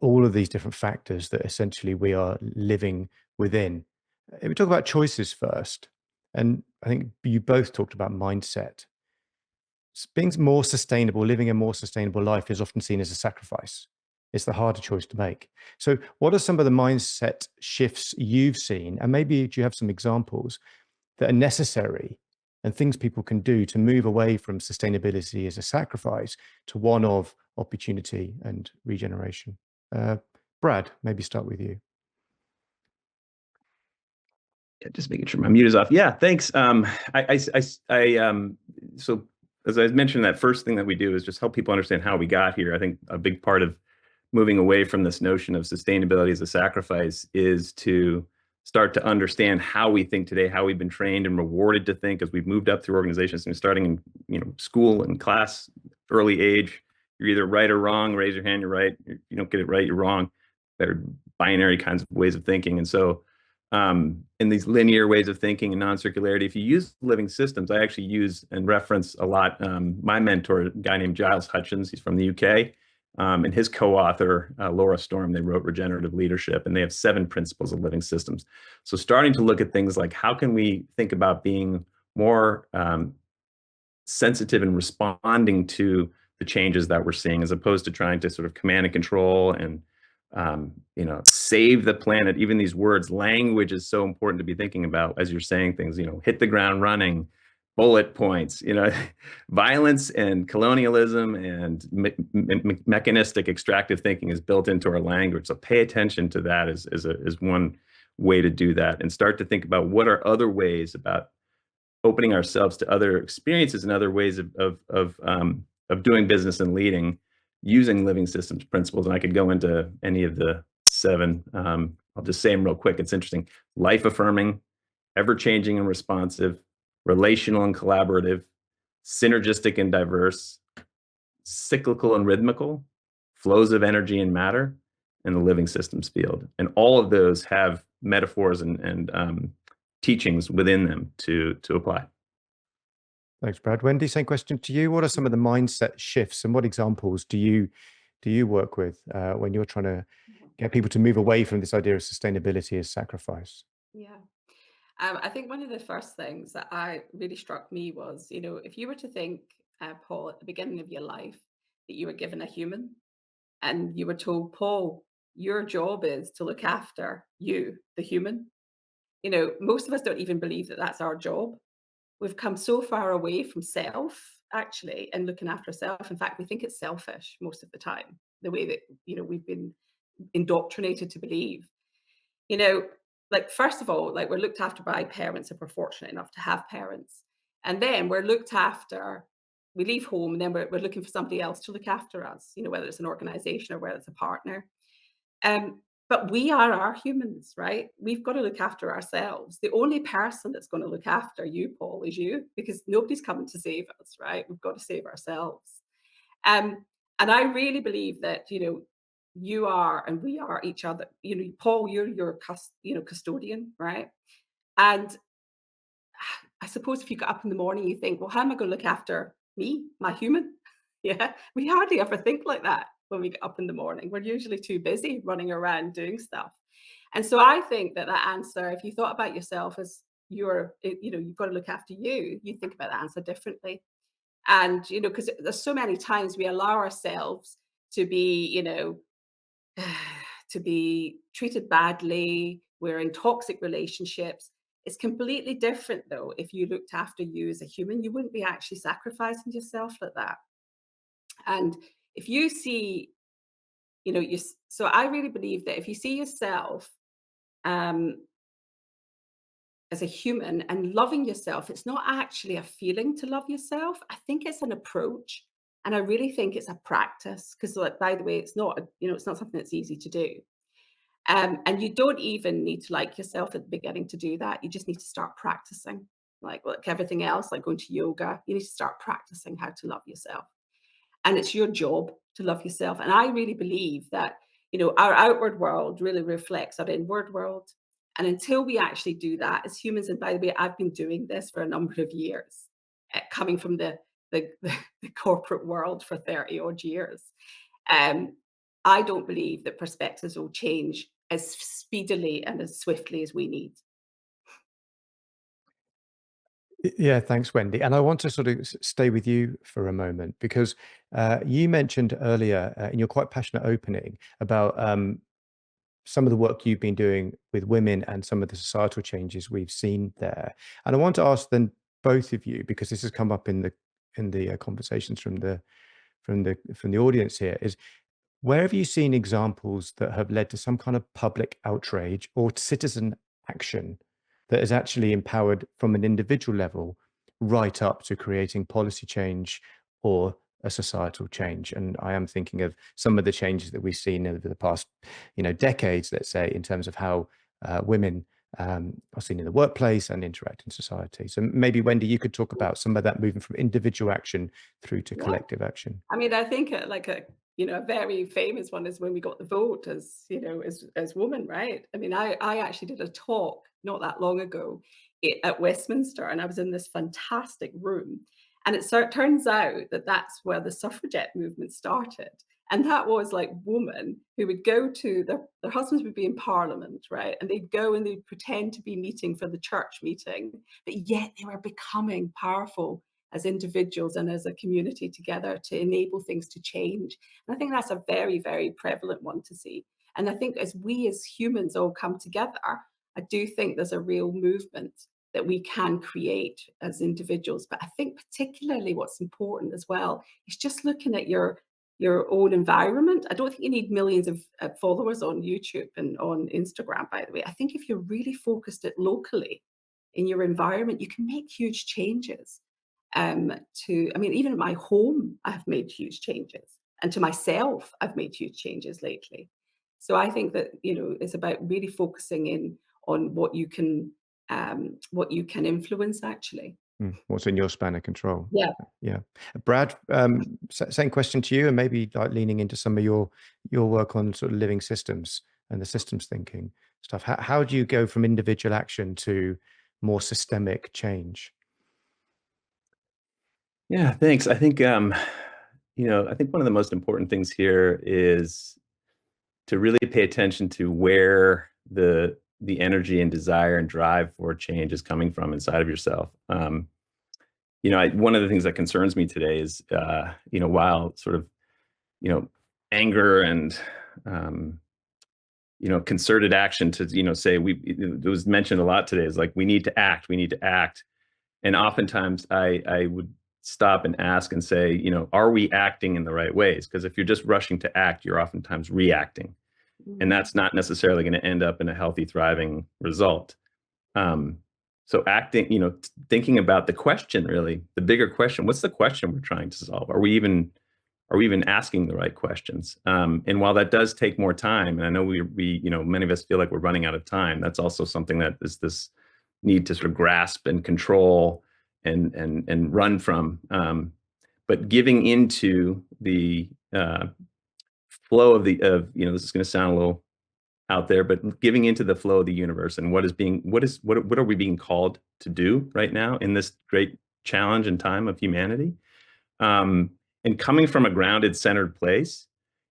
all of these different factors that essentially we are living within. We talk about choices first, and I think you both talked about mindset. Being more sustainable, living a more sustainable life is often seen as a sacrifice. It's the harder choice to make. So what are some of the mindset shifts you've seen? And maybe do you have some examples that are necessary and things people can do to move away from sustainability as a sacrifice to one of opportunity and regeneration? Brad, maybe start with you. Yeah, just making sure my mute is off. Yeah, thanks. So as I mentioned, that first thing that we do is just help people understand how we got here. I think a big part of moving away from this notion of sustainability as a sacrifice is to start to understand how we think today, how we've been trained and rewarded to think as we've moved up through organizations. And starting in school and class, early age, you're either right or wrong. Raise your hand, you're right. You don't get it right, you're wrong. They're binary kinds of ways of thinking. And so in these linear ways of thinking and non-circularity, if you use living systems, I actually use and reference a lot my mentor, a guy named Giles Hutchins. He's from the UK, and his co-author, Laura Storm, they wrote Regenerative Leadership, and they have 7 principles of living systems. So starting to look at things like how can we think about being more sensitive and responding to the changes that we're seeing, as opposed to trying to sort of command and control and save the planet. Even these words, language is so important to be thinking about as you're saying things, hit the ground running, bullet points, violence and colonialism and mechanistic extractive thinking is built into our language. So pay attention to that as one way to do that, and start to think about what are other ways about opening ourselves to other experiences and other ways of doing business and leading using living systems principles. And I could go into any of the 7. I'll just say them real quick. It's interesting. Life affirming, ever changing and responsive, relational and collaborative, synergistic and diverse, cyclical and rhythmical, flows of energy and matter, and the living systems field. And all of those have metaphors and teachings within them to apply. Thanks, Brad. Wendy, same question to you. What are some of the mindset shifts and what examples do you work with when you're trying to get people to move away from this idea of sustainability as sacrifice? Yeah. I think one of the first things that really struck me was, if you were to think, Paul, at the beginning of your life, that you were given a human and you were told, Paul, your job is to look after you, the human. Most of us don't even believe that that's our job. We've come so far away from self, actually, and looking after ourselves. In fact, we think it's selfish most of the time. the way that, you know, we've been indoctrinated to believe. You know, like, first of all, like, we're looked after by parents if we're fortunate enough to have parents. And then we're looked after, we leave home, and then we're looking for somebody else to look after us, you know, whether it's an organization or whether it's a partner. But we are our humans, right? We've got to look after ourselves. The only person that's going to look after you, Paul, is you, because nobody's coming to save us, right? We've got to save ourselves. And I really believe that, you know, you are and we are each other. You know, Paul, you're your custodian, right? And I suppose if you get up in the morning, you think, well, how am I going to look after me, my human? Yeah, we hardly ever think like that when we get up in the morning. We're usually too busy running around doing stuff. And so I think that answer, if you thought about yourself as you're, you know, you've got to look after you, you think about that answer differently. And, you know, because there's so many times we allow ourselves to be, you know, to be treated badly. We're in toxic relationships. It's completely different, though. If you looked after you as a human, you wouldn't be actually sacrificing yourself like that. And if you see, you know, so I really believe that if you see yourself as a human and loving yourself, it's not actually a feeling to love yourself. I think it's an approach. And I really think it's a practice, because, like, by the way, it's not, you know, it's not something that's easy to do. And you don't even need to like yourself at the beginning to do that. You just need to start practicing, like everything else, like going to yoga. You need to start practicing how to love yourself. And it's your job to love yourself. And I really believe that, you know, our outward world really reflects our inward world. And until we actually do that as humans, and by the way, I've been doing this for a number of years, coming from the corporate world for 30 odd years. I don't believe that perspectives will change as speedily and as swiftly as we need. Yeah, thanks, Wendy. And I want to sort of stay with you for a moment, because you mentioned earlier in your quite passionate opening about some of the work you've been doing with women and some of the societal changes we've seen there. And I want to ask then both of you, because this has come up in the conversations from the audience here, is where have you seen examples that have led to some kind of public outrage or citizen action that is actually empowered from an individual level right up to creating policy change or a societal change? And I am thinking of some of the changes that we've seen over the past, you know, decades, let's say, in terms of how women are seen in the workplace and interact in society. So maybe, Wendy, you could talk about some of that moving from individual action through to collective action. I mean, I think a very famous one is when we got the vote as, you know, as women, right? I mean, I actually did a talk not that long ago at Westminster, and I was in this fantastic room. And it turns out that that's where the suffragette movement started. And that was like women who would go to their husbands would be in Parliament, right? And they'd go and they'd pretend to be meeting for the church meeting, but yet they were becoming powerful as individuals and as a community together to enable things to change. And I think that's a very, very prevalent one to see. And I think as we as humans all come together, I do think there's a real movement that we can create as individuals. But I think particularly what's important as well is just looking at your own environment. I don't think you need millions of followers on YouTube and on Instagram, by the way. I think if you're really focused at locally in your environment, you can make huge changes. Even at my home, I've made huge changes. And to myself, I've made huge changes lately. So I think that, you know, it's about really focusing in on what you can influence, actually. What's in your span of control? Yeah. Brad, same question to you, and maybe like leaning into some of your work on sort of living systems and the systems thinking stuff. How do you go from individual action to more systemic change? Yeah, thanks. I think I think one of the most important things here is to really pay attention to where the energy and desire and drive for change is coming from inside of yourself. One of the things that concerns me today is, while sort of, anger and, concerted action to, say, it was mentioned a lot today, is like, we need to act. And oftentimes I would stop and ask and say, you know, are we acting in the right ways? Because if you're just rushing to act, you're oftentimes reacting. And that's not necessarily going to end up in a healthy, thriving result. So acting, you know, thinking about the question, really, the bigger question, what's the question we're trying to solve? Are we even asking the right questions? And while that does take more time, and I know we, you know, many of us feel like we're running out of time, that's also something that is this need to sort of grasp and control and run from. But giving into the flow of you know, this is going to sound a little out there, but giving into the flow of the universe and what are we being called to do right now in this great challenge and time of humanity? And coming from a grounded, centered place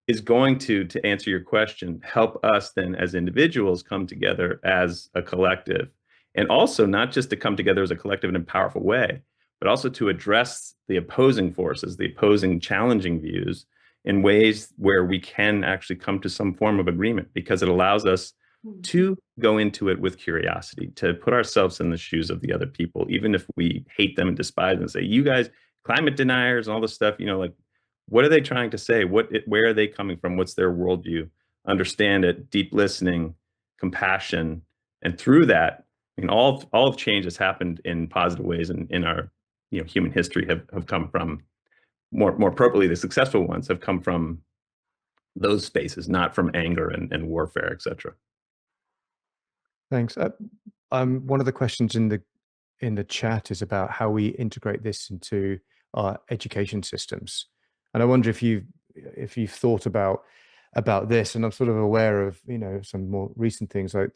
is going to answer your question, help us then as individuals come together as a collective. And also not just to come together as a collective in a powerful way, but also to address the opposing forces, the opposing challenging views in ways where we can actually come to some form of agreement, because it allows us to go into it with curiosity, to put ourselves in the shoes of the other people, even if we hate them and despise them, and say, you guys, climate deniers and all this stuff, you know, like, what are they trying to say? Where are they coming from? What's their worldview? Understand it, deep listening, compassion. And through that, I mean, all of change has happened in positive ways in our, you know, human history have come from, more appropriately, the successful ones have come from those spaces, not from anger and warfare, et cetera. Thanks. One of the questions in the chat is about how we integrate this into our education systems, and I wonder if you've thought about this. And I'm sort of aware of, you know, some more recent things like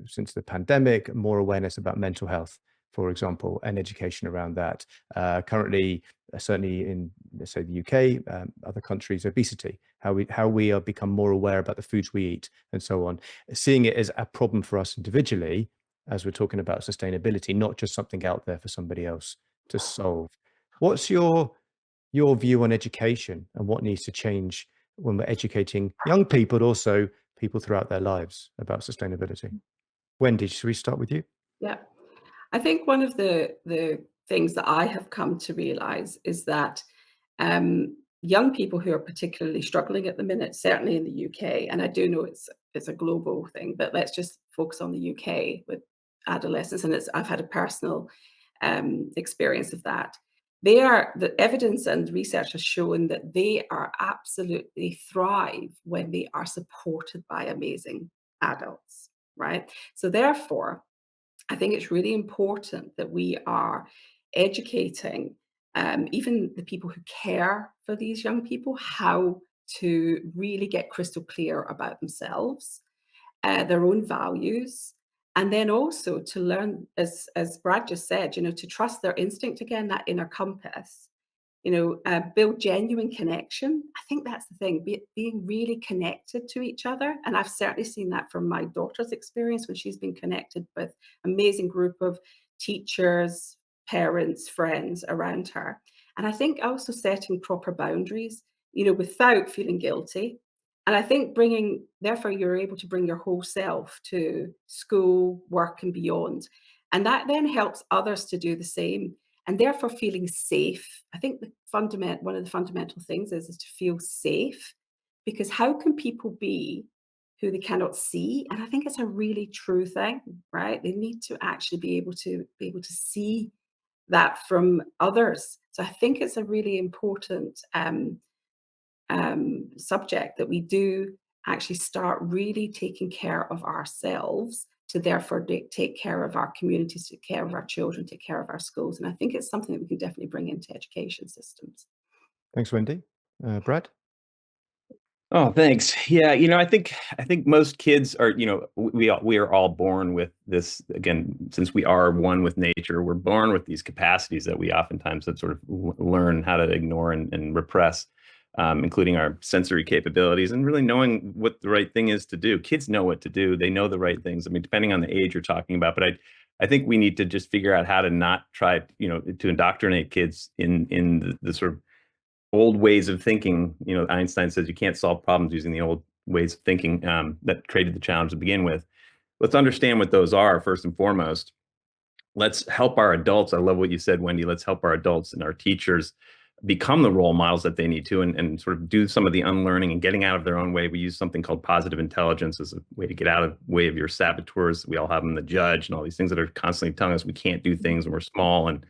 since the pandemic, more awareness about mental health, for example, and education around that. Currently, certainly in, let's say, the UK, other countries, obesity, how we are become more aware about the foods we eat and so on, seeing it as a problem for us individually, as we're talking about sustainability, not just something out there for somebody else to solve. What's your view on education and what needs to change when we're educating young people, but also people throughout their lives about sustainability? Wendy, should we start with you? Yeah, I think one of the things that I have come to realize is that young people who are particularly struggling at the minute, certainly in the UK, and I do know it's a global thing, but let's just focus on the UK with adolescents, and I've had a personal experience of that. The evidence and research has shown that they are absolutely thrive when they are supported by amazing adults, right? So therefore, I think it's really important that we are educating even the people who care for these young people how to really get crystal clear about themselves, their own values, and then also to learn, as Brad just said, you know, to trust their instinct again, that inner compass, you know, build genuine connection. I think that's the thing, being really connected to each other. And I've certainly seen that from my daughter's experience when she's been connected with an amazing group of teachers, parents, friends around her. And I think also setting proper boundaries, you know, without feeling guilty. And I think therefore you're able to bring your whole self to school, work, and beyond. And that then helps others to do the same, and therefore feeling safe. I think one of the fundamental things is to feel safe, because how can people be who they cannot see? And I think it's a really true thing, right? They need to actually be able to see that from others. So I think it's a really important subject that we do actually start really taking care of ourselves, to therefore take care of our communities, take care of our children, take care of our schools. And I think it's something that we can definitely bring into education systems. Thanks, Wendy. Brad? Oh, thanks. Yeah, you know, I think most kids are, you know, we are all born with this, again, since we are one with nature, we're born with these capacities that we oftentimes have sort of learn how to ignore and repress, including our sensory capabilities and really knowing what the right thing is to do. Kids know what to do. They know the right things. I mean, depending on the age you're talking about, but I think we need to just figure out how to not try, you know, to indoctrinate kids in the sort of old ways of thinking. You know, Einstein says you can't solve problems using the old ways of thinking that created the challenge to begin with. Let's understand what those are first and foremost, let's help our adults. I love what you said, Wendy. Let's help our adults and our teachers become the role models that they need to, and sort of do some of the unlearning and getting out of their own way. We use something called positive intelligence as a way to get out of the way of your saboteurs. We all have them, the judge and all these things that are constantly telling us we can't do things when we're small, and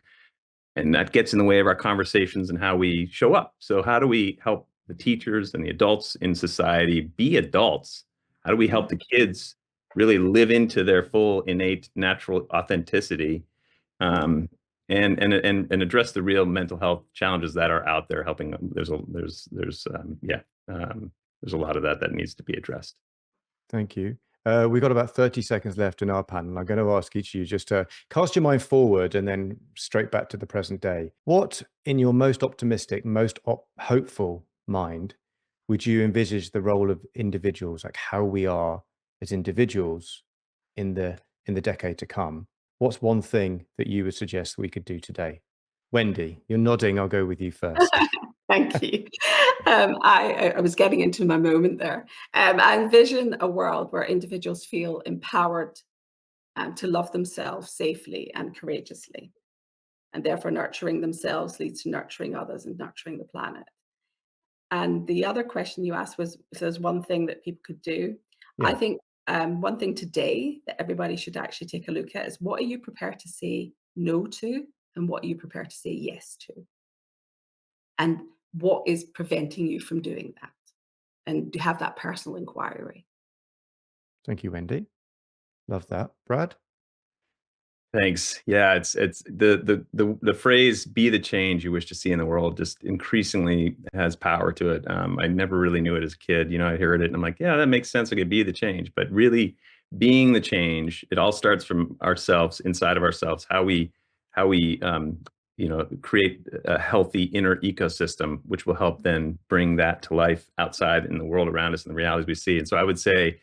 that gets in the way of our conversations and how we show up. So how do we help the teachers and the adults in society be adults? How do we help the kids really live into their full innate natural authenticity, and address the real mental health challenges that are out there? Helping them. There's a lot of that needs to be addressed. Thank you. We've got about 30 seconds left in our panel. I'm going to ask each of you just to cast your mind forward and then straight back to the present day. What, in your most optimistic, most hopeful mind, would you envisage the role of individuals, like how we are as individuals in the decade to come? What's one thing that you would suggest we could do today? Wendy, you're nodding. I'll go with you first. Thank you. I was getting into my moment there. I envision a world where individuals feel empowered to love themselves safely and courageously. And therefore, nurturing themselves leads to nurturing others and nurturing the planet. And the other question you asked was if there's one thing that people could do. Yeah. I think one thing today that everybody should actually take a look at is, what are you prepared to say no to, and what are you prepared to say yes to? And what is preventing you from doing that? And to have that personal inquiry. Thank you, Wendy. Love that. Brad? Thanks. Yeah, it's the phrase "be the change you wish to see in the world" just increasingly has power to it. I never really knew it as a kid. You know, I heard it and I'm like, yeah, that makes sense. Okay, be the change. But really being the change, it all starts from ourselves, inside of ourselves, how we create a healthy inner ecosystem, which will help then bring that to life outside in the world around us and the realities we see. And so I would say,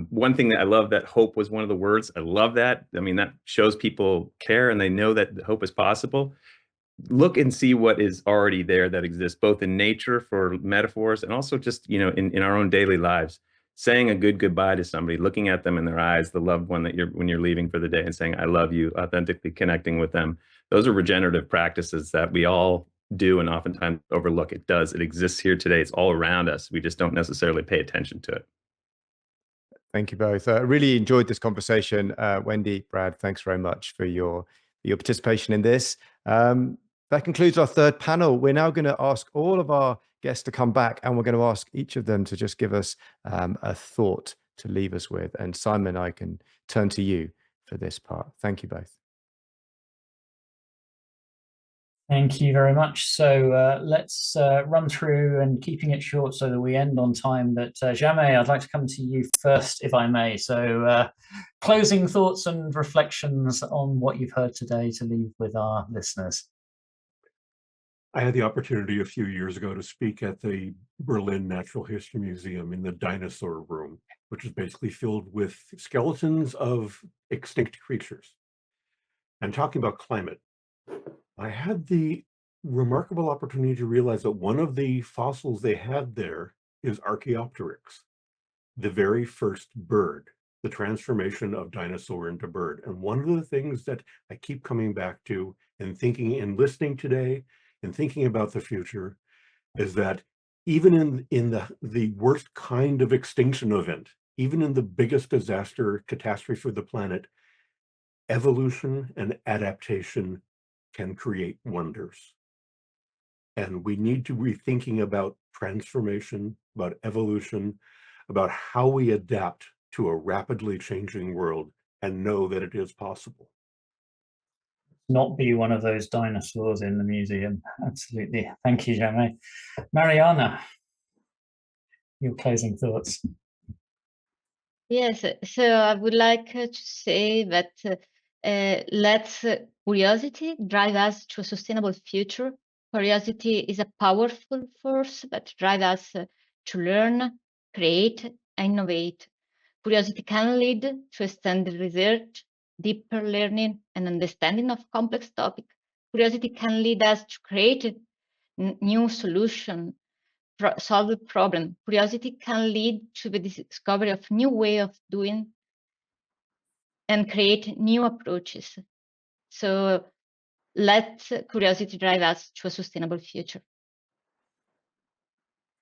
one thing that I love, that hope was one of the words. I love that. I mean, that shows people care and they know that hope is possible. Look and see what is already there that exists, both in nature for metaphors and also just, in our own daily lives. Saying a good goodbye to somebody, looking at them in their eyes, the loved one that when you're leaving for the day, and saying, I love you, authentically connecting with them. Those are regenerative practices that we all do and oftentimes overlook. It exists here today. It's all around us. We just don't necessarily pay attention to it. Thank you both. I really enjoyed this conversation. Wendy, Brad, thanks very much for your participation in this. That concludes our third panel. We're now going to ask all of our guests to come back, and we're going to ask each of them to just give us a thought to leave us with. And Simon, I can turn to you for this part. Thank you both. Thank you very much. So let's run through, and keeping it short so that we end on time. But Jamé, I'd like to come to you first, if I may. So closing thoughts and reflections on what you've heard today to leave with our listeners. I had the opportunity a few years ago to speak at the Berlin Natural History Museum in the dinosaur room, which is basically filled with skeletons of extinct creatures. And talking about climate, I had the remarkable opportunity to realize that one of the fossils they had there is Archaeopteryx, the very first bird, the transformation of dinosaur into bird. And one of the things that I keep coming back to and thinking and listening today and thinking about the future is that even in the worst kind of extinction event, even in the biggest disaster, catastrophe for the planet, evolution and adaptation can create wonders. And we need to be thinking about transformation, about evolution, about how we adapt to a rapidly changing world and know that it is possible. Not be one of those dinosaurs in the museum. Absolutely. Thank you, Jamé. Mariana, your closing thoughts. Yes, so I would like to say that let curiosity drive us to a sustainable future. Curiosity is a powerful force that drives us to learn, create, and innovate. Curiosity can lead to extended research, deeper learning, and understanding of complex topics. Curiosity can lead us to create new solutions, solve a problem. Curiosity can lead to the discovery of new way of doing and create new approaches. So let curiosity drive us to a sustainable future.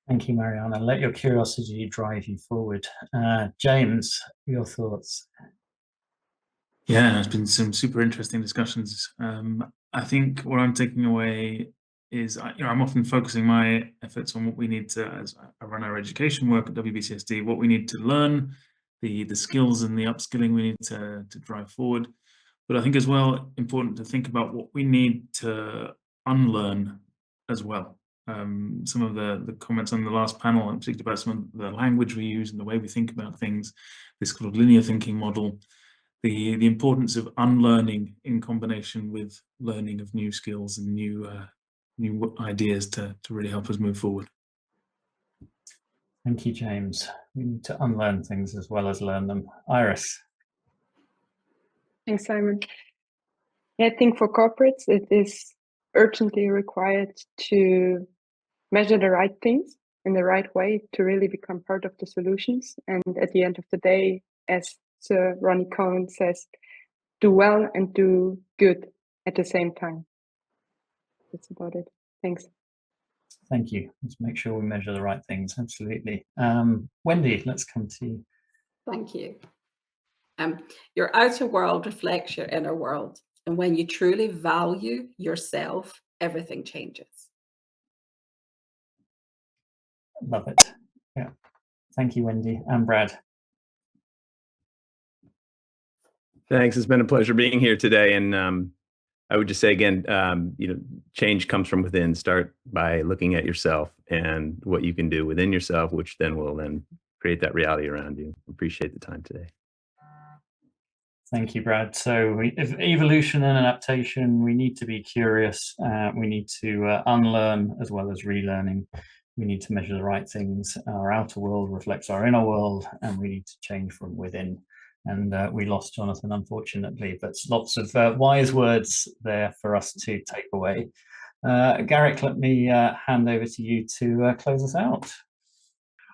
Thank you, Mariana. Let your curiosity drive you forward. James, your thoughts? Yeah, it's been some super interesting discussions. I think what I'm taking away is, I'm often focusing my efforts on what we need to, as I run our education work at WBCSD, what we need to learn, the skills and the upskilling we need to drive forward. But I think as well, important to think about what we need to unlearn as well. Some of the comments on the last panel, and particularly about some of the language we use and the way we think about things, this kind of linear thinking model, the importance of unlearning in combination with learning of new skills and new ideas to really help us move forward. Thank you, James. We need to unlearn things as well as learn them. Iris. Thanks, Simon. Yeah, I think for corporates, it is urgently required to measure the right things in the right way to really become part of the solutions. And at the end of the day, as Sir Ronnie Cohen says, do well and do good at the same time. That's about it. Thanks. Thank you. Let's make sure we measure the right things. Absolutely. Wendy, let's come to you. Thank you. Your outer world reflects your inner world. And when you truly value yourself, everything changes. Love it. Yeah. Thank you, Wendy. And Brad. Thanks. It's been a pleasure being here today. And I would just say again, change comes from within. Start by looking at yourself and what you can do within yourself, which then will create that reality around you. Appreciate the time today. Thank you, Brad. So if evolution and adaptation, we need to be curious. We need to unlearn as well as relearning. We need to measure the right things. Our outer world reflects our inner world, and we need to change from within. And we lost Jonathan, unfortunately, but lots of wise words there for us to take away. Garrick, let me hand over to you to close us out.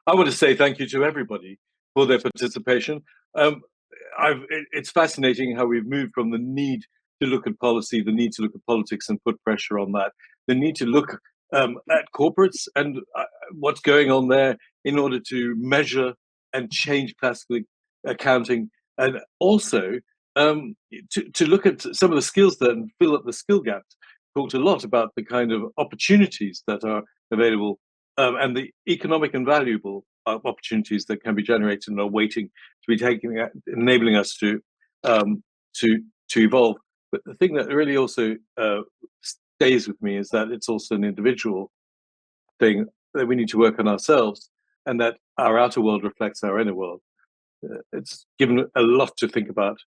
I want to say thank you to everybody for their participation. It's fascinating how we've moved from the need to look at policy, the need to look at politics and put pressure on that, the need to look at corporates and what's going on there in order to measure and change classical accounting, and also to look at some of the skills that and fill up the skill gaps. Talked a lot about the kind of opportunities that are available and the economic and valuable opportunities that can be generated and are waiting to be taken, enabling us to evolve. But the thing that really also stays with me is that it's also an individual thing that we need to work on ourselves, and that our outer world reflects our inner world. It's given a lot to think about.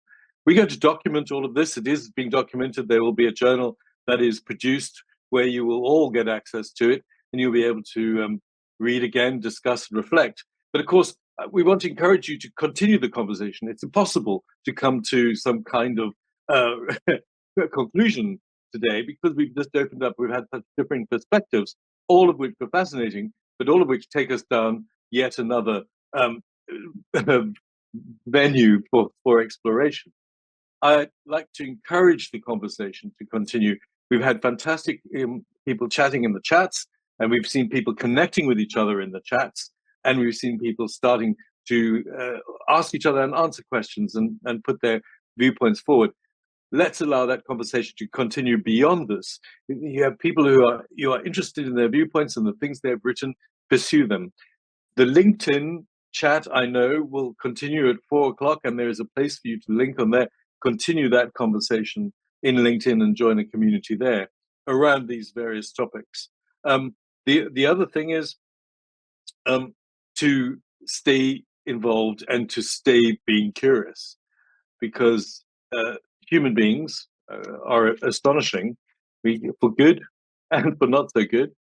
We're going to document all of this. It is being documented. There will be a journal that is produced where you will all get access to it, and you'll be able to read again, discuss, and reflect. But of course, we want to encourage you to continue the conversation. It's impossible to come to some kind of conclusion today because we've just opened up. We've had such different perspectives, all of which are fascinating, but all of which take us down yet another venue for exploration. I'd like to encourage the conversation to continue. We've had fantastic people chatting in the chats, and we've seen people connecting with each other in the chats, and we've seen people starting to ask each other and answer questions and put their viewpoints forward. Let's allow that conversation to continue beyond this. You have people who are interested in their viewpoints and the things they've written, pursue them. The LinkedIn chat, I know, will continue at 4 o'clock, and there is a place for you to link on there. Continue that conversation in LinkedIn and join a community there around these various topics. The other thing is to stay involved and to stay being curious, because human beings are astonishing, for good and for not so good.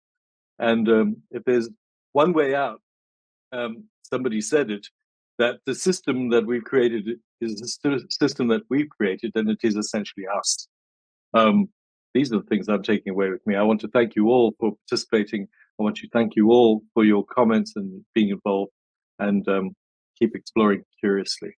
And if there's one way out, somebody said it, that the system that we've created is the system that we've created, and it is essentially us. These are the things I'm taking away with me. I want to thank you all for participating. I want to thank you all for your comments and being involved, and keep exploring curiously.